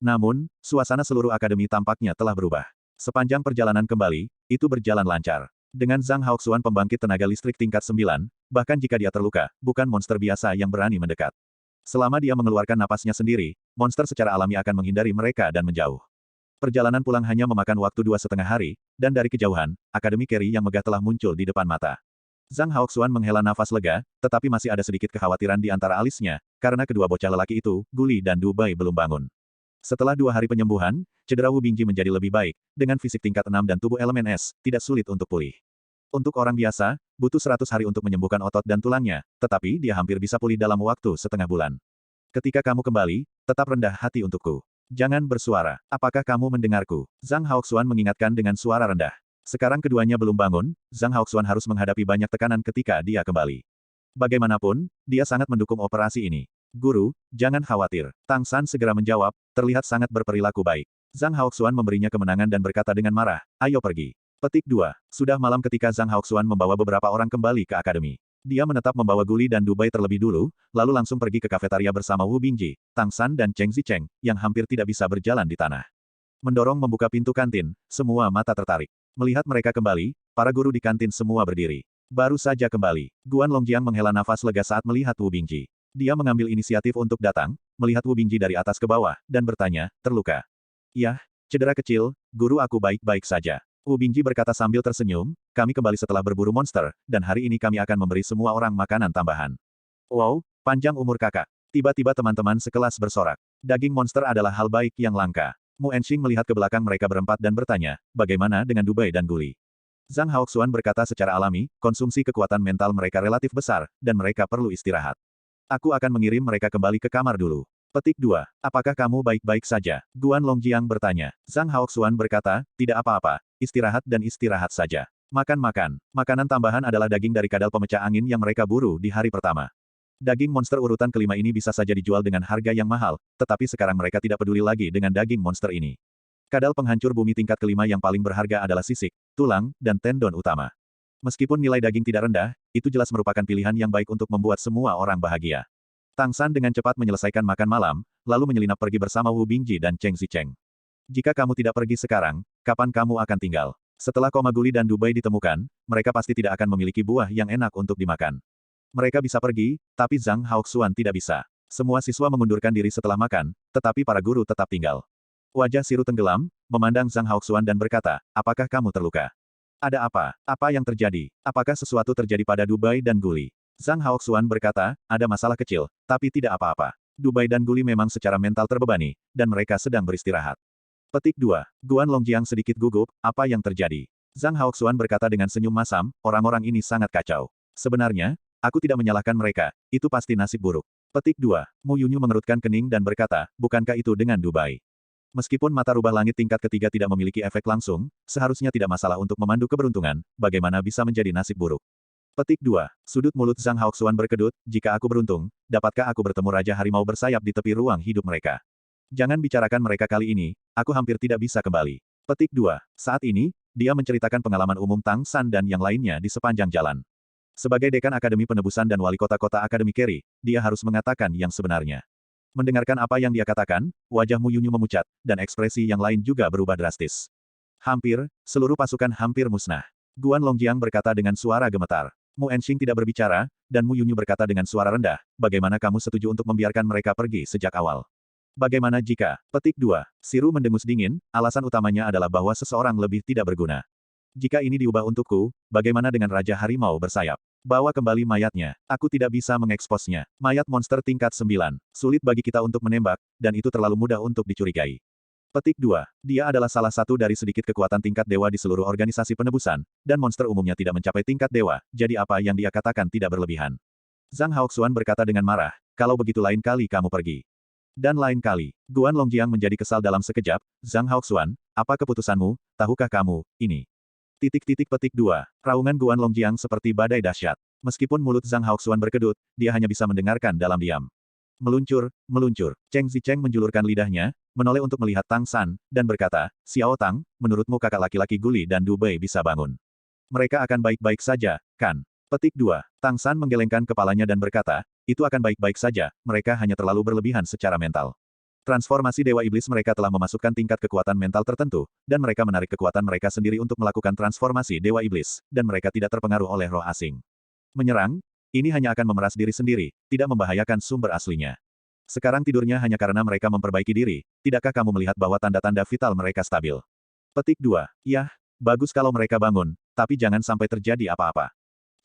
Speaker 1: Namun, suasana seluruh akademi tampaknya telah berubah. Sepanjang perjalanan kembali, itu berjalan lancar. Dengan Zhang Haoxuan pembangkit tenaga listrik tingkat 9, bahkan jika dia terluka, bukan monster biasa yang berani mendekat. Selama dia mengeluarkan napasnya sendiri, monster secara alami akan menghindari mereka dan menjauh. Perjalanan pulang hanya memakan waktu 2,5 hari, dan dari kejauhan, Akademi Carry yang megah telah muncul di depan mata. Zhang Haoxuan menghela nafas lega, tetapi masih ada sedikit kekhawatiran di antara alisnya, karena kedua bocah lelaki itu, Guli dan Du Bai belum bangun. Setelah 2 hari penyembuhan, cedera Wu Bingji menjadi lebih baik, dengan fisik tingkat 6 dan tubuh elemen es, tidak sulit untuk pulih. Untuk orang biasa, butuh 100 hari untuk menyembuhkan otot dan tulangnya, tetapi dia hampir bisa pulih dalam waktu setengah bulan. Ketika kamu kembali, tetap rendah hati untukku. Jangan bersuara. Apakah kamu mendengarku? Zhang Haoxuan mengingatkan dengan suara rendah. Sekarang keduanya belum bangun, Zhang Haoxuan harus menghadapi banyak tekanan ketika dia kembali. Bagaimanapun, dia sangat mendukung operasi ini. Guru, jangan khawatir. Tang San segera menjawab, terlihat sangat berperilaku baik. Zhang Haoxuan memberinya kemenangan dan berkata dengan marah, ayo pergi. Petik 2. Sudah malam ketika Zhang Haoxuan membawa beberapa orang kembali ke akademi. Dia menetap membawa Guli dan Du Bai terlebih dulu, lalu langsung pergi ke kafetaria bersama Wu Bingji, Tang San dan Cheng Zicheng, yang hampir tidak bisa berjalan di tanah. Mendorong membuka pintu kantin, semua mata tertarik. Melihat mereka kembali, para guru di kantin semua berdiri. Baru saja kembali, Guan Longjiang menghela nafas lega saat melihat Wu Bingji. Dia mengambil inisiatif untuk datang, melihat Wu Bingji dari atas ke bawah, dan bertanya, terluka. Yah, cedera kecil, guru aku baik-baik saja. Wu Bingji berkata sambil tersenyum, kami kembali setelah berburu monster, dan hari ini kami akan memberi semua orang makanan tambahan. Wow, panjang umur kakak. Tiba-tiba teman-teman sekelas bersorak. Daging monster adalah hal baik yang langka. Mu Enxing melihat ke belakang mereka berempat dan bertanya, bagaimana dengan Du Bai dan Guli? Zhang Haoxuan berkata secara alami, konsumsi kekuatan mental mereka relatif besar, dan mereka perlu istirahat. Aku akan mengirim mereka kembali ke kamar dulu. Petik 2. Apakah kamu baik-baik saja? Guan Longjiang bertanya. Zhang Haoxuan berkata, tidak apa-apa, istirahat dan istirahat saja. Makan-makan. Makanan tambahan adalah daging dari kadal pemecah angin yang mereka buru di hari pertama. Daging monster urutan kelima ini bisa saja dijual dengan harga yang mahal, tetapi sekarang mereka tidak peduli lagi dengan daging monster ini. Kadal penghancur bumi tingkat kelima yang paling berharga adalah sisik, tulang, dan tendon utama. Meskipun nilai daging tidak rendah, itu jelas merupakan pilihan yang baik untuk membuat semua orang bahagia. Tang San dengan cepat menyelesaikan makan malam, lalu menyelinap pergi bersama Wu Bingji dan Cheng Zicheng. Jika kamu tidak pergi sekarang, kapan kamu akan tinggal? Setelah koma Guli dan Du Bai ditemukan, mereka pasti tidak akan memiliki buah yang enak untuk dimakan. Mereka bisa pergi, tapi Zhang Haoxuan tidak bisa. Semua siswa mengundurkan diri setelah makan, tetapi para guru tetap tinggal. Wajah Siru tenggelam, memandang Zhang Haoxuan dan berkata, apakah kamu terluka? Ada apa? Apa yang terjadi? Apakah sesuatu terjadi pada Du Bai dan Guli? Zhang Haoxuan berkata, ada masalah kecil, tapi tidak apa-apa. Du Bai dan Guli memang secara mental terbebani, dan mereka sedang beristirahat. Petik 2. Guan Longjiang sedikit gugup, apa yang terjadi? Zhang Haoxuan berkata dengan senyum masam, orang-orang ini sangat kacau. Sebenarnya, aku tidak menyalahkan mereka, itu pasti nasib buruk. Petik 2. Mu Yunyu mengerutkan kening dan berkata, bukankah itu dengan Du Bai? Meskipun mata rubah langit tingkat ketiga tidak memiliki efek langsung, seharusnya tidak masalah untuk memandu keberuntungan, bagaimana bisa menjadi nasib buruk. Petik 2. Sudut mulut Zhang Haoxuan berkedut, jika aku beruntung, dapatkah aku bertemu Raja Harimau bersayap di tepi ruang hidup mereka? Jangan bicarakan mereka kali ini, aku hampir tidak bisa kembali. Petik 2. Saat ini, dia menceritakan pengalaman umum Tang San dan yang lainnya di sepanjang jalan. Sebagai dekan Akademi Penebusan dan wali kota-kota Akademi Carry, dia harus mengatakan yang sebenarnya. Mendengarkan apa yang dia katakan, wajah Mu Yunyu memucat, dan ekspresi yang lain juga berubah drastis. Hampir, seluruh pasukan hampir musnah. Guan Longjiang berkata dengan suara gemetar. Mu Enxing tidak berbicara, dan Mu Yunyu berkata dengan suara rendah, bagaimana kamu setuju untuk membiarkan mereka pergi sejak awal? Bagaimana jika? Petik 2. Siru mendengus dingin, alasan utamanya adalah bahwa seseorang lebih tidak berguna. Jika ini diubah untukku, bagaimana dengan Raja Harimau bersayap? Bawa kembali mayatnya. Aku tidak bisa mengeksposnya. Mayat monster tingkat 9. Sulit bagi kita untuk menembak, dan itu terlalu mudah untuk dicurigai. Petik 2. Dia adalah salah satu dari sedikit kekuatan tingkat dewa di seluruh organisasi penebusan, dan monster umumnya tidak mencapai tingkat dewa, jadi apa yang dia katakan tidak berlebihan. Zhang Haoxuan berkata dengan marah, kalau begitu lain kali kamu pergi. Dan lain kali, Guan Longjiang menjadi kesal dalam sekejap, Zhang Haoxuan, apa keputusanmu, tahukah kamu, ini? Petik 2. Raungan Guan Longjiang seperti badai dahsyat. Meskipun mulut Zhang Haoxuan berkedut, dia hanya bisa mendengarkan dalam diam. Meluncur, meluncur. Cheng Zicheng menjulurkan lidahnya, menoleh untuk melihat Tang San, dan berkata, Xiao Tang, menurutmu kakak laki-laki Guli dan Du Bei bisa bangun? Mereka akan baik-baik saja, kan? Petik 2. Tang San menggelengkan kepalanya dan berkata, itu akan baik-baik saja, mereka hanya terlalu berlebihan secara mental. Transformasi Dewa Iblis mereka telah memasukkan tingkat kekuatan mental tertentu, dan mereka menarik kekuatan mereka sendiri untuk melakukan transformasi Dewa Iblis, dan mereka tidak terpengaruh oleh roh asing. Menyerang, ini hanya akan memeras diri sendiri, tidak membahayakan sumber aslinya. Sekarang tidurnya hanya karena mereka memperbaiki diri, tidakkah kamu melihat bahwa tanda-tanda vital mereka stabil? Petik 2. Yah, bagus kalau mereka bangun, tapi jangan sampai terjadi apa-apa.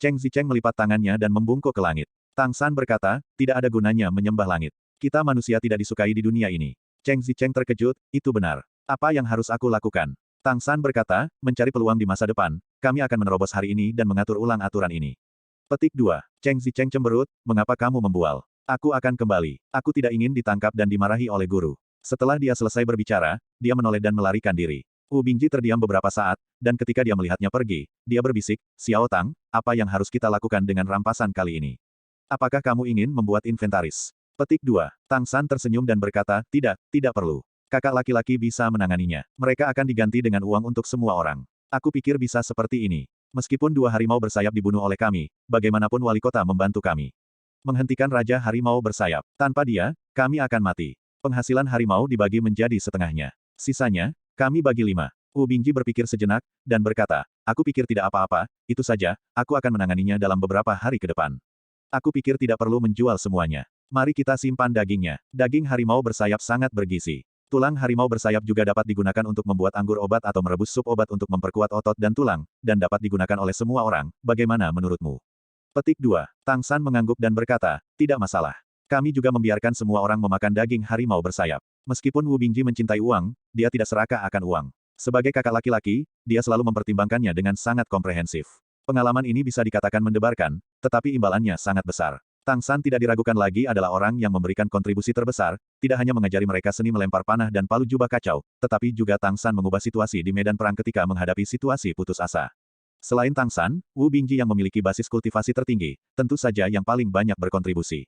Speaker 1: Cheng Zicheng melipat tangannya dan membungkuk ke langit. Tang San berkata, tidak ada gunanya menyembah langit. Kita manusia tidak disukai di dunia ini. Cheng Zicheng terkejut, itu benar. Apa yang harus aku lakukan? Tang San berkata, mencari peluang di masa depan, kami akan menerobos hari ini dan mengatur ulang aturan ini. Petik 2. Cheng Zicheng cemberut, mengapa kamu membual? Aku akan kembali. Aku tidak ingin ditangkap dan dimarahi oleh guru. Setelah dia selesai berbicara, dia menoleh dan melarikan diri. Wu Bingji terdiam beberapa saat, dan ketika dia melihatnya pergi, dia berbisik, Xiao Tang, apa yang harus kita lakukan dengan rampasan kali ini? Apakah kamu ingin membuat inventaris? Petik 2. Tang San tersenyum dan berkata, tidak perlu. Kakak laki-laki bisa menanganinya. Mereka akan diganti dengan uang untuk semua orang. Aku pikir bisa seperti ini. Meskipun 2 harimau bersayap dibunuh oleh kami, bagaimanapun wali kota membantu kami. Menghentikan Raja Harimau bersayap. Tanpa dia, kami akan mati. Penghasilan harimau dibagi menjadi setengahnya. Sisanya, kami bagi 5. Wu Bingji berpikir sejenak, dan berkata, aku pikir tidak apa-apa, itu saja, aku akan menanganinya dalam beberapa hari ke depan. Aku pikir tidak perlu menjual semuanya. Mari kita simpan dagingnya. Daging harimau bersayap sangat bergizi. Tulang harimau bersayap juga dapat digunakan untuk membuat anggur obat atau merebus sup obat untuk memperkuat otot dan tulang, dan dapat digunakan oleh semua orang, bagaimana menurutmu? Petik 2. Tang San mengangguk dan berkata, tidak masalah. Kami juga membiarkan semua orang memakan daging harimau bersayap. Meskipun Wu Bingji mencintai uang, dia tidak serakah akan uang. Sebagai kakak laki-laki, dia selalu mempertimbangkannya dengan sangat komprehensif. Pengalaman ini bisa dikatakan mendebarkan, tetapi imbalannya sangat besar. Tang San tidak diragukan lagi adalah orang yang memberikan kontribusi terbesar, tidak hanya mengajari mereka seni melempar panah dan palu jubah kacau, tetapi juga Tang San mengubah situasi di medan perang ketika menghadapi situasi putus asa. Selain Tang San, Wu Bingji yang memiliki basis kultivasi tertinggi, tentu saja yang paling banyak berkontribusi.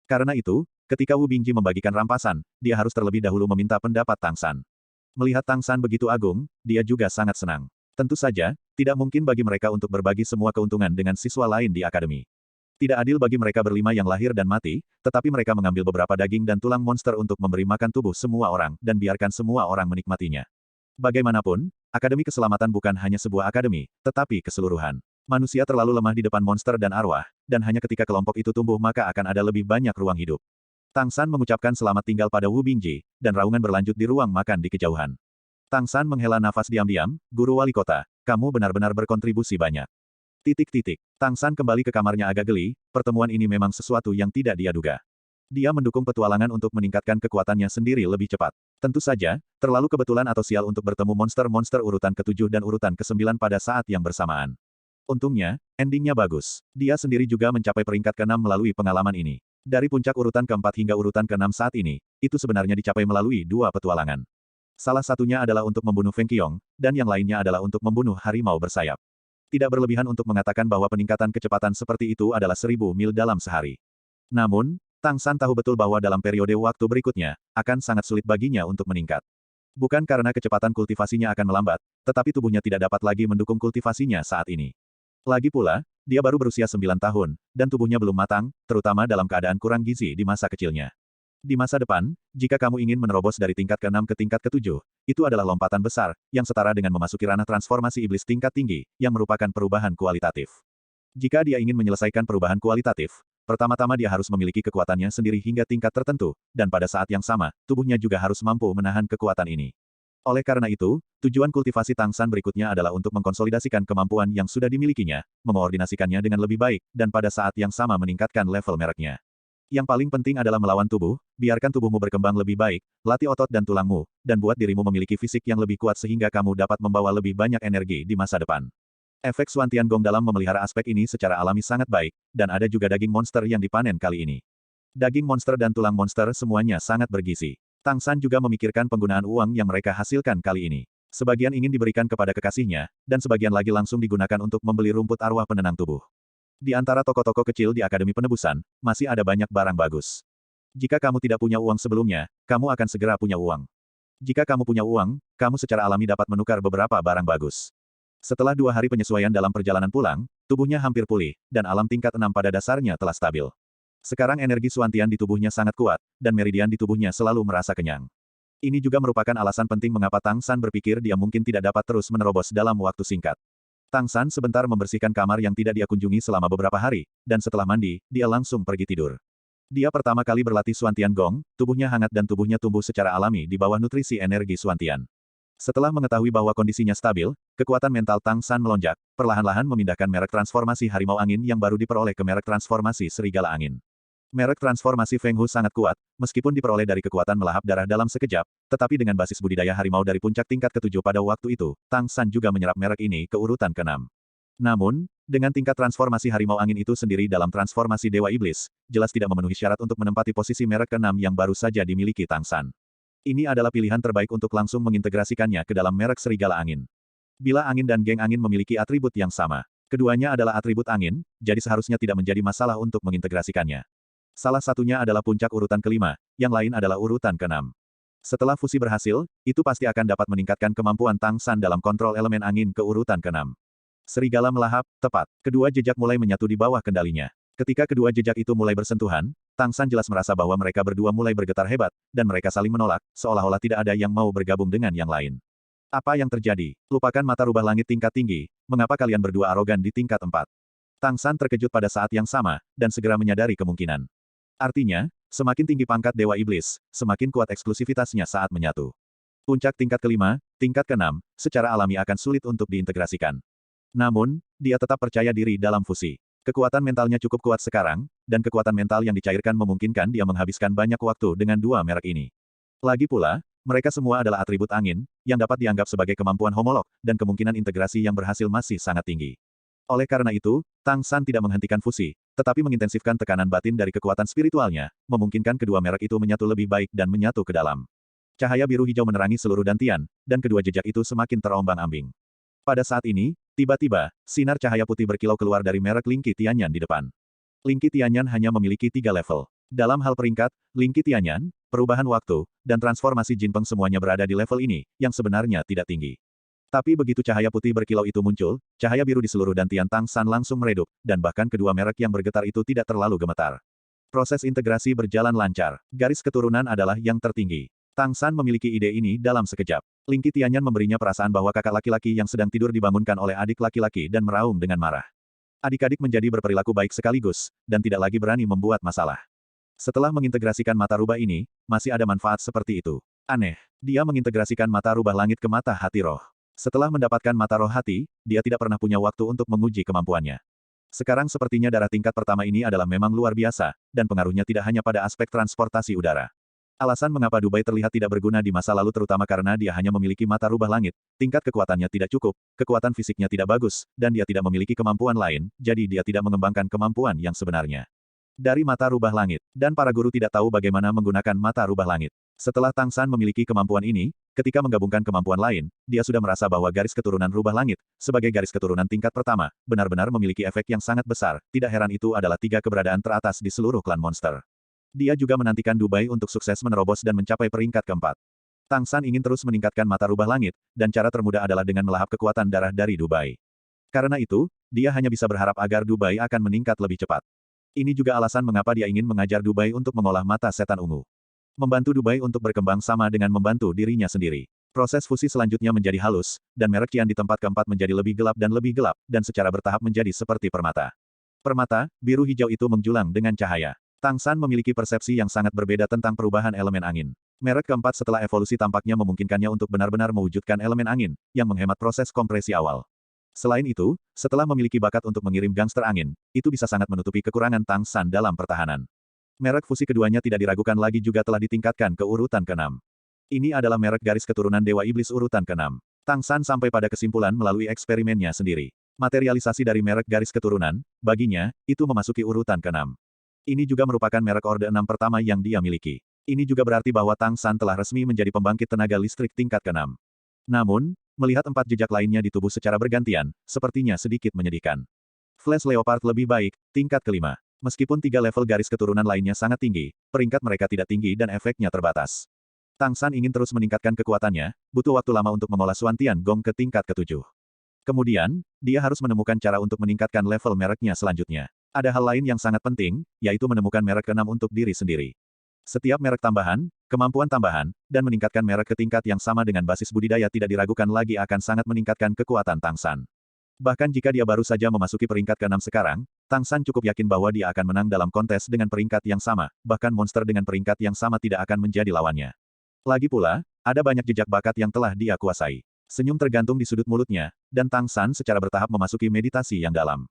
Speaker 1: Karena itu, ketika Wu Bingji membagikan rampasan, dia harus terlebih dahulu meminta pendapat Tang San. Melihat Tang San begitu agung, dia juga sangat senang. Tentu saja, tidak mungkin bagi mereka untuk berbagi semua keuntungan dengan siswa lain di akademi. Tidak adil bagi mereka berlima yang lahir dan mati, tetapi mereka mengambil beberapa daging dan tulang monster untuk memberi makan tubuh semua orang, dan biarkan semua orang menikmatinya. Bagaimanapun, Akademi Keselamatan bukan hanya sebuah akademi, tetapi keseluruhan. Manusia terlalu lemah di depan monster dan arwah, dan hanya ketika kelompok itu tumbuh maka akan ada lebih banyak ruang hidup. Tang San mengucapkan selamat tinggal pada Wu Bingji, dan raungan berlanjut di ruang makan di kejauhan. Tang San menghela nafas diam-diam, Guru Wali Kota, kamu benar-benar berkontribusi banyak. Tang San kembali ke kamarnya agak geli, pertemuan ini memang sesuatu yang tidak dia duga. Dia mendukung petualangan untuk meningkatkan kekuatannya sendiri lebih cepat. Tentu saja, terlalu kebetulan atau sial untuk bertemu monster-monster urutan ke-7 dan urutan ke-9 pada saat yang bersamaan. Untungnya, endingnya bagus. Dia sendiri juga mencapai peringkat ke-6 melalui pengalaman ini. Dari puncak urutan ke-4 hingga urutan ke-6 saat ini, itu sebenarnya dicapai melalui 2 petualangan. Salah satunya adalah untuk membunuh Feng Qiong, dan yang lainnya adalah untuk membunuh harimau bersayap. Tidak berlebihan untuk mengatakan bahwa peningkatan kecepatan seperti itu adalah 1000 mil dalam sehari. Namun, Tang San tahu betul bahwa dalam periode waktu berikutnya, akan sangat sulit baginya untuk meningkat. Bukan karena kecepatan kultivasinya akan melambat, tetapi tubuhnya tidak dapat lagi mendukung kultivasinya saat ini. Lagi pula, dia baru berusia 9 tahun, dan tubuhnya belum matang, terutama dalam keadaan kurang gizi di masa kecilnya. Di masa depan, jika kamu ingin menerobos dari tingkat ke-6 ke tingkat ke-7, itu adalah lompatan besar, yang setara dengan memasuki ranah transformasi iblis tingkat tinggi, yang merupakan perubahan kualitatif. Jika dia ingin menyelesaikan perubahan kualitatif, pertama-tama dia harus memiliki kekuatannya sendiri hingga tingkat tertentu, dan pada saat yang sama, tubuhnya juga harus mampu menahan kekuatan ini. Oleh karena itu, tujuan kultivasi Tang San berikutnya adalah untuk mengkonsolidasikan kemampuan yang sudah dimilikinya, mengoordinasikannya dengan lebih baik, dan pada saat yang sama meningkatkan level mereknya. Yang paling penting adalah melawan tubuh, biarkan tubuhmu berkembang lebih baik, latih otot dan tulangmu, dan buat dirimu memiliki fisik yang lebih kuat sehingga kamu dapat membawa lebih banyak energi di masa depan. Efek Suan Tiangong dalam memelihara aspek ini secara alami sangat baik, dan ada juga daging monster yang dipanen kali ini. Daging monster dan tulang monster semuanya sangat bergizi. Tang San juga memikirkan penggunaan uang yang mereka hasilkan kali ini. Sebagian ingin diberikan kepada kekasihnya, dan sebagian lagi langsung digunakan untuk membeli rumput arwah penenang tubuh. Di antara toko-toko kecil di Akademi Penebusan, masih ada banyak barang bagus. Jika kamu tidak punya uang sebelumnya, kamu akan segera punya uang. Jika kamu punya uang, kamu secara alami dapat menukar beberapa barang bagus. Setelah 2 hari penyesuaian dalam perjalanan pulang, tubuhnya hampir pulih, dan alam tingkat 6 pada dasarnya telah stabil. Sekarang energi Suantian di tubuhnya sangat kuat, dan meridian di tubuhnya selalu merasa kenyang. Ini juga merupakan alasan penting mengapa Tang San berpikir dia mungkin tidak dapat terus menerobos dalam waktu singkat. Tang San sebentar membersihkan kamar yang tidak dia kunjungi selama beberapa hari, dan setelah mandi, dia langsung pergi tidur. Dia pertama kali berlatih Suan Tiangong, tubuhnya hangat dan tubuhnya tumbuh secara alami di bawah nutrisi energi Suantian. Setelah mengetahui bahwa kondisinya stabil, kekuatan mental Tang San melonjak, perlahan-lahan memindahkan merek transformasi harimau angin yang baru diperoleh ke merek transformasi serigala angin. Merek transformasi Feng Hu sangat kuat, meskipun diperoleh dari kekuatan melahap darah dalam sekejap, tetapi dengan basis budidaya harimau dari puncak tingkat ke-7 pada waktu itu, Tang San juga menyerap merek ini ke urutan ke-6. Namun, dengan tingkat transformasi harimau angin itu sendiri dalam transformasi Dewa Iblis, jelas tidak memenuhi syarat untuk menempati posisi merek ke-6 yang baru saja dimiliki Tang San. Ini adalah pilihan terbaik untuk langsung mengintegrasikannya ke dalam merek serigala angin. Bila angin dan geng angin memiliki atribut yang sama, keduanya adalah atribut angin, jadi seharusnya tidak menjadi masalah untuk mengintegrasikannya. Salah satunya adalah puncak urutan ke-5, yang lain adalah urutan ke-6. Setelah fusi berhasil, itu pasti akan dapat meningkatkan kemampuan Tang San dalam kontrol elemen angin ke urutan ke-6. Serigala melahap, tepat. Kedua jejak mulai menyatu di bawah kendalinya. Ketika kedua jejak itu mulai bersentuhan, Tang San jelas merasa bahwa mereka berdua mulai bergetar hebat, dan mereka saling menolak, seolah-olah tidak ada yang mau bergabung dengan yang lain. Apa yang terjadi? Lupakan mata rubah langit tingkat tinggi, mengapa kalian berdua arogan di tingkat 4? Tang San terkejut pada saat yang sama, dan segera menyadari kemungkinan. Artinya, semakin tinggi pangkat Dewa Iblis, semakin kuat eksklusivitasnya saat menyatu. Puncak tingkat ke-5, tingkat ke-6, secara alami akan sulit untuk diintegrasikan. Namun, dia tetap percaya diri dalam fusi. Kekuatan mentalnya cukup kuat sekarang, dan kekuatan mental yang dicairkan memungkinkan dia menghabiskan banyak waktu dengan dua merek ini. Lagi pula, mereka semua adalah atribut angin, yang dapat dianggap sebagai kemampuan homolog, dan kemungkinan integrasi yang berhasil masih sangat tinggi. Oleh karena itu, Tang San tidak menghentikan fusi, tetapi mengintensifkan tekanan batin dari kekuatan spiritualnya, memungkinkan kedua merek itu menyatu lebih baik dan menyatu ke dalam. Cahaya biru hijau menerangi seluruh dantian, dan kedua jejak itu semakin terombang-ambing. Pada saat ini, tiba-tiba, sinar cahaya putih berkilau keluar dari merek Lingqi Tianyan di depan. Lingqi Tianyan hanya memiliki 3 level. Dalam hal peringkat, Lingqi Tianyan, perubahan waktu, dan transformasi Jinpeng semuanya berada di level ini, yang sebenarnya tidak tinggi. Tapi begitu cahaya putih berkilau itu muncul, cahaya biru di seluruh dantian Tang San langsung meredup, dan bahkan kedua merek yang bergetar itu tidak terlalu gemetar. Proses integrasi berjalan lancar. Garis keturunan adalah yang tertinggi. Tang San memiliki ide ini dalam sekejap. Lingqi Tianyan memberinya perasaan bahwa kakak laki-laki yang sedang tidur dibangunkan oleh adik laki-laki dan meraung dengan marah. Adik-adik menjadi berperilaku baik sekaligus, dan tidak lagi berani membuat masalah. Setelah mengintegrasikan mata rubah ini, masih ada manfaat seperti itu. Aneh, dia mengintegrasikan mata rubah langit ke mata hati roh. Setelah mendapatkan mata roh hati, dia tidak pernah punya waktu untuk menguji kemampuannya. Sekarang sepertinya darah tingkat pertama ini adalah memang luar biasa, dan pengaruhnya tidak hanya pada aspek transportasi udara. Alasan mengapa Dubai terlihat tidak berguna di masa lalu terutama karena dia hanya memiliki mata rubah langit, tingkat kekuatannya tidak cukup, kekuatan fisiknya tidak bagus, dan dia tidak memiliki kemampuan lain, jadi dia tidak mengembangkan kemampuan yang sebenarnya. Dari mata rubah langit, dan para guru tidak tahu bagaimana menggunakan mata rubah langit. Setelah Tang San memiliki kemampuan ini, ketika menggabungkan kemampuan lain, dia sudah merasa bahwa garis keturunan rubah langit, sebagai garis keturunan tingkat pertama, benar-benar memiliki efek yang sangat besar, tidak heran itu adalah 3 keberadaan teratas di seluruh klan monster. Dia juga menantikan Dubai untuk sukses menerobos dan mencapai peringkat keempat. Tang San ingin terus meningkatkan mata rubah langit, dan cara termudah adalah dengan melahap kekuatan darah dari Dubai. Karena itu, dia hanya bisa berharap agar Dubai akan meningkat lebih cepat. Ini juga alasan mengapa dia ingin mengajar Dubai untuk mengolah mata setan ungu. Membantu Dubai untuk berkembang sama dengan membantu dirinya sendiri. Proses fusi selanjutnya menjadi halus, dan merek Qian di tempat keempat menjadi lebih gelap, dan secara bertahap menjadi seperti permata. Permata, biru hijau itu menjulang dengan cahaya. Tang San memiliki persepsi yang sangat berbeda tentang perubahan elemen angin. Merek keempat setelah evolusi tampaknya memungkinkannya untuk benar-benar mewujudkan elemen angin, yang menghemat proses kompresi awal. Selain itu, setelah memiliki bakat untuk mengirim gangster angin, itu bisa sangat menutupi kekurangan Tang San dalam pertahanan. Merek fusi keduanya tidak diragukan lagi juga telah ditingkatkan ke urutan ke-6. Ini adalah merek garis keturunan Dewa Iblis urutan ke-6. Tang San sampai pada kesimpulan melalui eksperimennya sendiri. Materialisasi dari merek garis keturunan, baginya, itu memasuki urutan ke-6. Ini juga merupakan merek Orde 6 pertama yang dia miliki. Ini juga berarti bahwa Tang San telah resmi menjadi pembangkit tenaga listrik tingkat ke-6. Namun, melihat 4 jejak lainnya di tubuh secara bergantian, sepertinya sedikit menyedihkan. Flash Leopard lebih baik, tingkat ke-5. Meskipun 3 level garis keturunan lainnya sangat tinggi, peringkat mereka tidak tinggi dan efeknya terbatas. Tang San ingin terus meningkatkan kekuatannya, butuh waktu lama untuk mengolah Xuantian Gong ke tingkat ke-7. Kemudian, dia harus menemukan cara untuk meningkatkan level mereknya selanjutnya. Ada hal lain yang sangat penting, yaitu menemukan merek ke-6 untuk diri sendiri. Setiap merek tambahan, kemampuan tambahan, dan meningkatkan merek ke tingkat yang sama dengan basis budidaya tidak diragukan lagi akan sangat meningkatkan kekuatan Tang San. Bahkan jika dia baru saja memasuki peringkat ke-6 sekarang, Tang San cukup yakin bahwa dia akan menang dalam kontes dengan peringkat yang sama, bahkan monster dengan peringkat yang sama tidak akan menjadi lawannya. Lagi pula, ada banyak jejak bakat yang telah dia kuasai. Senyum tergantung di sudut mulutnya, dan Tang San secara bertahap memasuki meditasi yang dalam.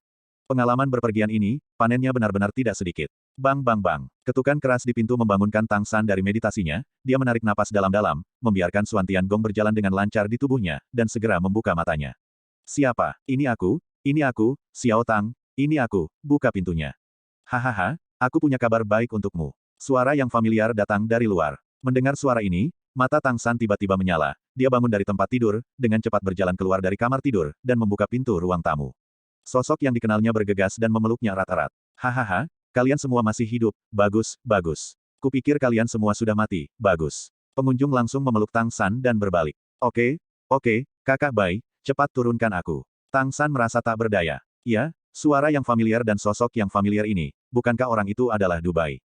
Speaker 1: Pengalaman berpergian ini, panennya benar-benar tidak sedikit. Bang bang bang. Ketukan keras di pintu membangunkan Tang San dari meditasinya, dia menarik napas dalam-dalam, membiarkan Xuantian Gong berjalan dengan lancar di tubuhnya, dan segera membuka matanya. Siapa? Ini aku, Xiao Tang, ini aku, buka pintunya. Hahaha, aku punya kabar baik untukmu. Suara yang familiar datang dari luar. Mendengar suara ini, mata Tang San tiba-tiba menyala, dia bangun dari tempat tidur, dengan cepat berjalan keluar dari kamar tidur, dan membuka pintu ruang tamu. Sosok yang dikenalnya bergegas dan memeluknya erat-erat. Hahaha, kalian semua masih hidup, bagus, bagus. Kupikir kalian semua sudah mati, bagus. Pengunjung langsung memeluk Tang San dan berbalik. Oke, kakak Bai, cepat turunkan aku. Tang San merasa tak berdaya. Ya, suara yang familiar dan sosok yang familiar ini, bukankah orang itu adalah Dubai?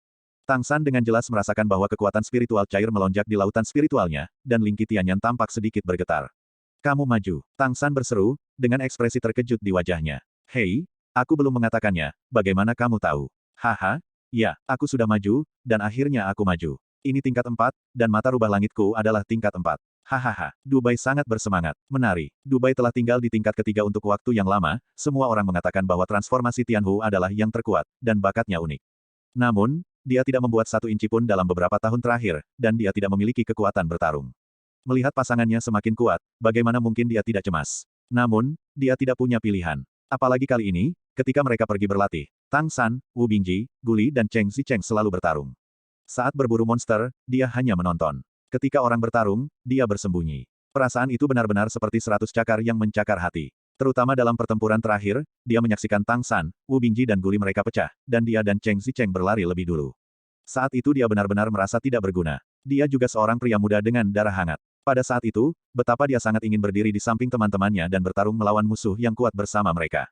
Speaker 1: Tang San dengan jelas merasakan bahwa kekuatan spiritual cair melonjak di lautan spiritualnya, dan Ling Qitianyan tampak sedikit bergetar. Kamu maju. Tang San berseru, dengan ekspresi terkejut di wajahnya. Hei, aku belum mengatakannya, bagaimana kamu tahu? Haha, ya, aku sudah maju, dan akhirnya aku maju. Ini tingkat 4, dan mata rubah langitku adalah tingkat 4. Hahaha, Dubai sangat bersemangat. Menari. Dubai telah tinggal di tingkat ketiga untuk waktu yang lama, semua orang mengatakan bahwa transformasi Tianhu adalah yang terkuat, dan bakatnya unik. Namun, dia tidak membuat satu inci pun dalam beberapa tahun terakhir, dan dia tidak memiliki kekuatan bertarung. Melihat pasangannya semakin kuat, bagaimana mungkin dia tidak cemas? Namun, dia tidak punya pilihan. Apalagi kali ini, ketika mereka pergi berlatih, Tang San, Wu Bingji, Guli dan Cheng Zicheng selalu bertarung. Saat berburu monster, dia hanya menonton. Ketika orang bertarung, dia bersembunyi. Perasaan itu benar-benar seperti 100 cakar yang mencakar hati. Terutama dalam pertempuran terakhir, dia menyaksikan Tang San, Wu Bingji dan Guli mereka pecah, dan dia dan Cheng Zicheng berlari lebih dulu. Saat itu dia benar-benar merasa tidak berguna. Dia juga seorang pria muda dengan darah hangat. Pada saat itu, betapa dia sangat ingin berdiri di samping teman-temannya dan bertarung melawan musuh yang kuat bersama mereka.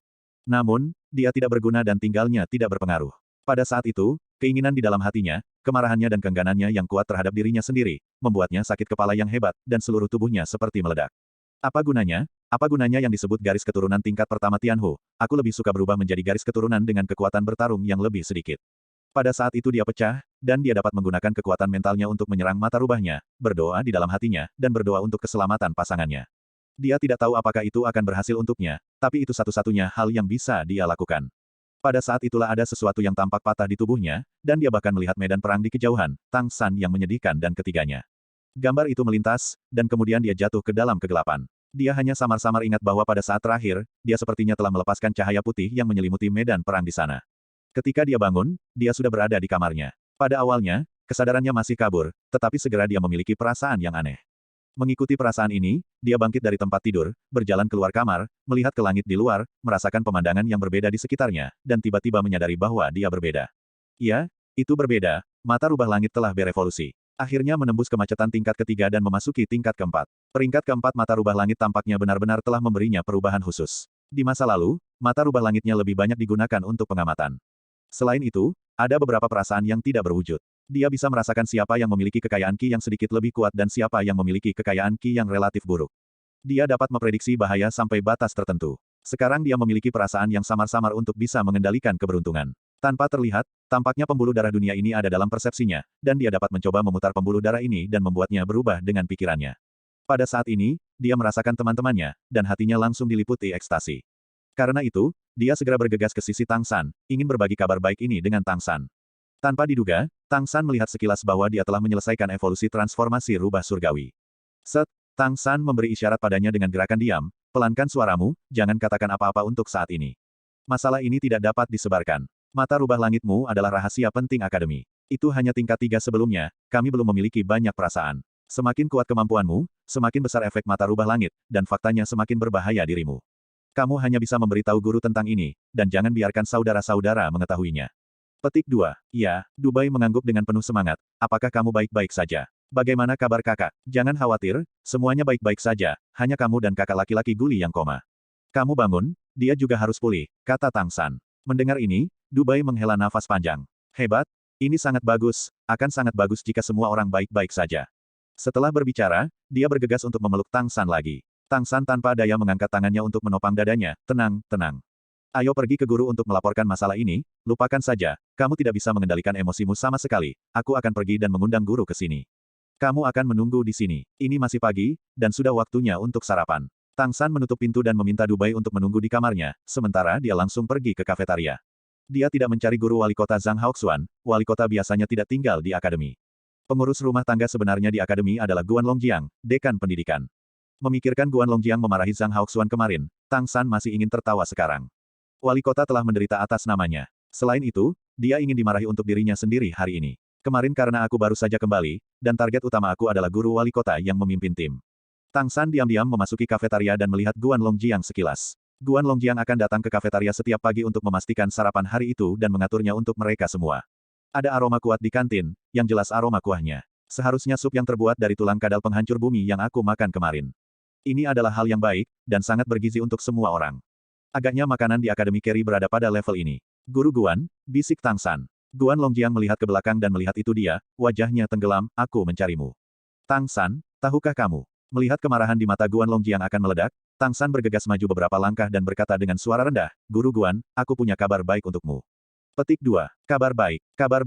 Speaker 1: Namun, dia tidak berguna dan tinggalnya tidak berpengaruh. Pada saat itu, keinginan di dalam hatinya, kemarahannya dan keengganannya yang kuat terhadap dirinya sendiri, membuatnya sakit kepala yang hebat, dan seluruh tubuhnya seperti meledak. Apa gunanya? Apa gunanya yang disebut garis keturunan tingkat pertama Tianhu? Aku lebih suka berubah menjadi garis keturunan dengan kekuatan bertarung yang lebih sedikit. Pada saat itu dia pecah, dan dia dapat menggunakan kekuatan mentalnya untuk menyerang mata rubahnya, berdoa di dalam hatinya, dan berdoa untuk keselamatan pasangannya. Dia tidak tahu apakah itu akan berhasil untuknya, tapi itu satu-satunya hal yang bisa dia lakukan. Pada saat itulah ada sesuatu yang tampak patah di tubuhnya, dan dia bahkan melihat medan perang di kejauhan, Tang San yang menyedihkan dan ketiganya. Gambar itu melintas, dan kemudian dia jatuh ke dalam kegelapan. Dia hanya samar-samar ingat bahwa pada saat terakhir, dia sepertinya telah melepaskan cahaya putih yang menyelimuti medan perang di sana. Ketika dia bangun, dia sudah berada di kamarnya. Pada awalnya, kesadarannya masih kabur, tetapi segera dia memiliki perasaan yang aneh. Mengikuti perasaan ini, dia bangkit dari tempat tidur, berjalan keluar kamar, melihat ke langit di luar, merasakan pemandangan yang berbeda di sekitarnya, dan tiba-tiba menyadari bahwa dia berbeda. Ya, itu berbeda, mata rubah langit telah berevolusi. Akhirnya menembus kemacetan tingkat ketiga dan memasuki tingkat keempat. Peringkat keempat mata rubah langit tampaknya benar-benar telah memberinya perubahan khusus. Di masa lalu, mata rubah langitnya lebih banyak digunakan untuk pengamatan. Selain itu, ada beberapa perasaan yang tidak berwujud. Dia bisa merasakan siapa yang memiliki kekayaan Qi yang sedikit lebih kuat dan siapa yang memiliki kekayaan Qi yang relatif buruk. Dia dapat memprediksi bahaya sampai batas tertentu. Sekarang dia memiliki perasaan yang samar-samar untuk bisa mengendalikan keberuntungan. Tanpa terlihat, tampaknya pembuluh darah dunia ini ada dalam persepsinya, dan dia dapat mencoba memutar pembuluh darah ini dan membuatnya berubah dengan pikirannya. Pada saat ini, dia merasakan teman-temannya, dan hatinya langsung diliputi ekstasi. Karena itu, dia segera bergegas ke sisi Tang San, ingin berbagi kabar baik ini dengan Tang San. Tanpa diduga, Tang San melihat sekilas bahwa dia telah menyelesaikan evolusi transformasi rubah surgawi. Tang San memberi isyarat padanya dengan gerakan diam, Pelankan suaramu, jangan katakan apa-apa untuk saat ini. Masalah ini tidak dapat disebarkan. Mata rubah langitmu adalah rahasia penting akademi. Itu hanya tingkat 3 sebelumnya, kami belum memiliki banyak perasaan. Semakin kuat kemampuanmu, semakin besar efek mata rubah langit, dan faktanya semakin berbahaya dirimu. Kamu hanya bisa memberitahu guru tentang ini, dan jangan biarkan saudara-saudara mengetahuinya. Petik 2. Ya, Dubai mengangguk dengan penuh semangat. Apakah kamu baik-baik saja? Bagaimana kabar kakak? Jangan khawatir, semuanya baik-baik saja, hanya kamu dan kakak laki-laki Guli yang koma. Kamu bangun, dia juga harus pulih, kata Tang San. Mendengar ini, Dubai menghela nafas panjang. Hebat, ini sangat bagus, akan sangat bagus jika semua orang baik-baik saja. Setelah berbicara, dia bergegas untuk memeluk Tang San lagi. Tang San tanpa daya mengangkat tangannya untuk menopang dadanya, tenang, tenang. Ayo pergi ke guru untuk melaporkan masalah ini, lupakan saja, kamu tidak bisa mengendalikan emosimu sama sekali, aku akan pergi dan mengundang guru ke sini. Kamu akan menunggu di sini. Ini masih pagi, dan sudah waktunya untuk sarapan. Tang San menutup pintu dan meminta Dubai untuk menunggu di kamarnya, sementara dia langsung pergi ke kafetaria. Dia tidak mencari guru wali kota Zhang Haoxuan, wali kota biasanya tidak tinggal di akademi. Pengurus rumah tangga sebenarnya di akademi adalah Guan Longjiang, dekan pendidikan. Memikirkan Guan Longjiang memarahi Zhang Haoxuan kemarin, Tang San masih ingin tertawa sekarang. Wali kota telah menderita atas namanya. Selain itu, dia ingin dimarahi untuk dirinya sendiri hari ini. Kemarin karena aku baru saja kembali, dan target utama aku adalah guru wali kota yang memimpin tim. Tang San diam-diam memasuki kafetaria dan melihat Guan Longjiang sekilas. Guan Longjiang akan datang ke kafetaria setiap pagi untuk memastikan sarapan hari itu dan mengaturnya untuk mereka semua. Ada aroma kuat di kantin, yang jelas aroma kuahnya. Seharusnya sup yang terbuat dari tulang kadal penghancur bumi yang aku makan kemarin. Ini adalah hal yang baik, dan sangat bergizi untuk semua orang. Agaknya makanan di Akademi Carry berada pada level ini. Guru Guan, bisik Tang San. Guan Longjiang melihat ke belakang dan melihat itu dia, wajahnya tenggelam, aku mencarimu. Tang San, tahukah kamu? Melihat kemarahan di mata Guan Longjiang akan meledak, Tang San bergegas maju beberapa langkah dan berkata dengan suara rendah, Guru Guan, aku punya kabar baik untukmu. Petik 2. Kabar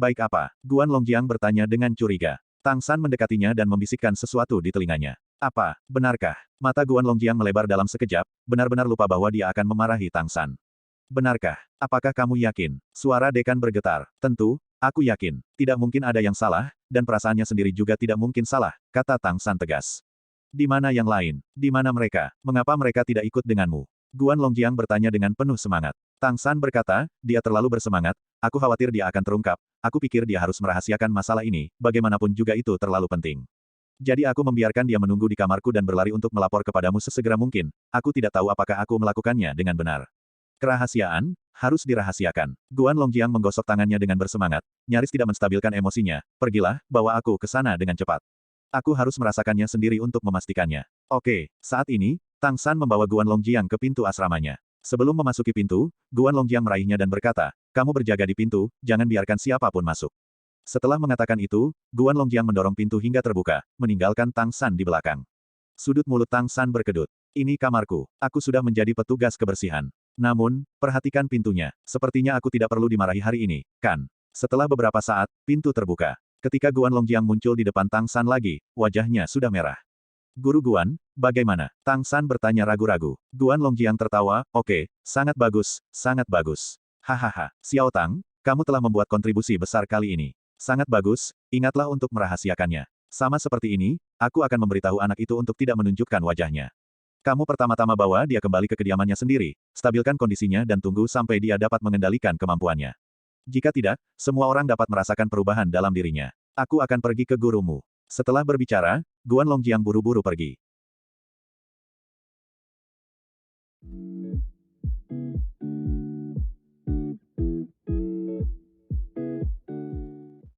Speaker 1: baik apa? Guan Longjiang bertanya dengan curiga. Tang San mendekatinya dan membisikkan sesuatu di telinganya. Apa, benarkah? Mata Guan Longjiang melebar dalam sekejap, benar-benar lupa bahwa dia akan memarahi Tang San. Benarkah? Apakah kamu yakin? Suara dekan bergetar. Tentu, aku yakin. Tidak mungkin ada yang salah, dan perasaannya sendiri juga tidak mungkin salah, kata Tang San tegas. Di mana yang lain? Di mana mereka? Mengapa mereka tidak ikut denganmu? Guan Longjiang bertanya dengan penuh semangat. Tang San berkata, dia terlalu bersemangat, aku khawatir dia akan terungkap, aku pikir dia harus merahasiakan masalah ini, bagaimanapun juga itu terlalu penting. Jadi aku membiarkan dia menunggu di kamarku dan berlari untuk melapor kepadamu sesegera mungkin, aku tidak tahu apakah aku melakukannya dengan benar. Kerahasiaan, harus dirahasiakan. Guan Longjiang menggosok tangannya dengan bersemangat, nyaris tidak menstabilkan emosinya. Pergilah, bawa aku ke sana dengan cepat. Aku harus merasakannya sendiri untuk memastikannya. Oke, saat ini, Tang San membawa Guan Longjiang ke pintu asramanya. Sebelum memasuki pintu, Guan Longjiang meraihnya dan berkata, kamu berjaga di pintu, jangan biarkan siapapun masuk. Setelah mengatakan itu, Guan Longjiang mendorong pintu hingga terbuka, meninggalkan Tang San di belakang. Sudut mulut Tang San berkedut. Ini kamarku. Aku sudah menjadi petugas kebersihan. Namun, perhatikan pintunya. Sepertinya aku tidak perlu dimarahi hari ini, kan? Setelah beberapa saat, pintu terbuka. Ketika Guan Longjiang muncul di depan Tang San lagi, wajahnya sudah merah. Guru Guan, bagaimana? Tang San bertanya ragu-ragu. Guan Longjiang tertawa, oke, sangat bagus, sangat bagus. Hahaha, Xiao Tang, kamu telah membuat kontribusi besar kali ini. Sangat bagus, ingatlah untuk merahasiakannya. Sama seperti ini, aku akan memberitahu anak itu untuk tidak menunjukkan wajahnya. Kamu pertama-tama bawa dia kembali ke kediamannya sendiri, stabilkan kondisinya dan tunggu sampai dia dapat mengendalikan kemampuannya. Jika tidak, semua orang dapat merasakan perubahan dalam dirinya. Aku akan pergi ke gurumu. Setelah berbicara, Guan Longjiang buru-buru pergi.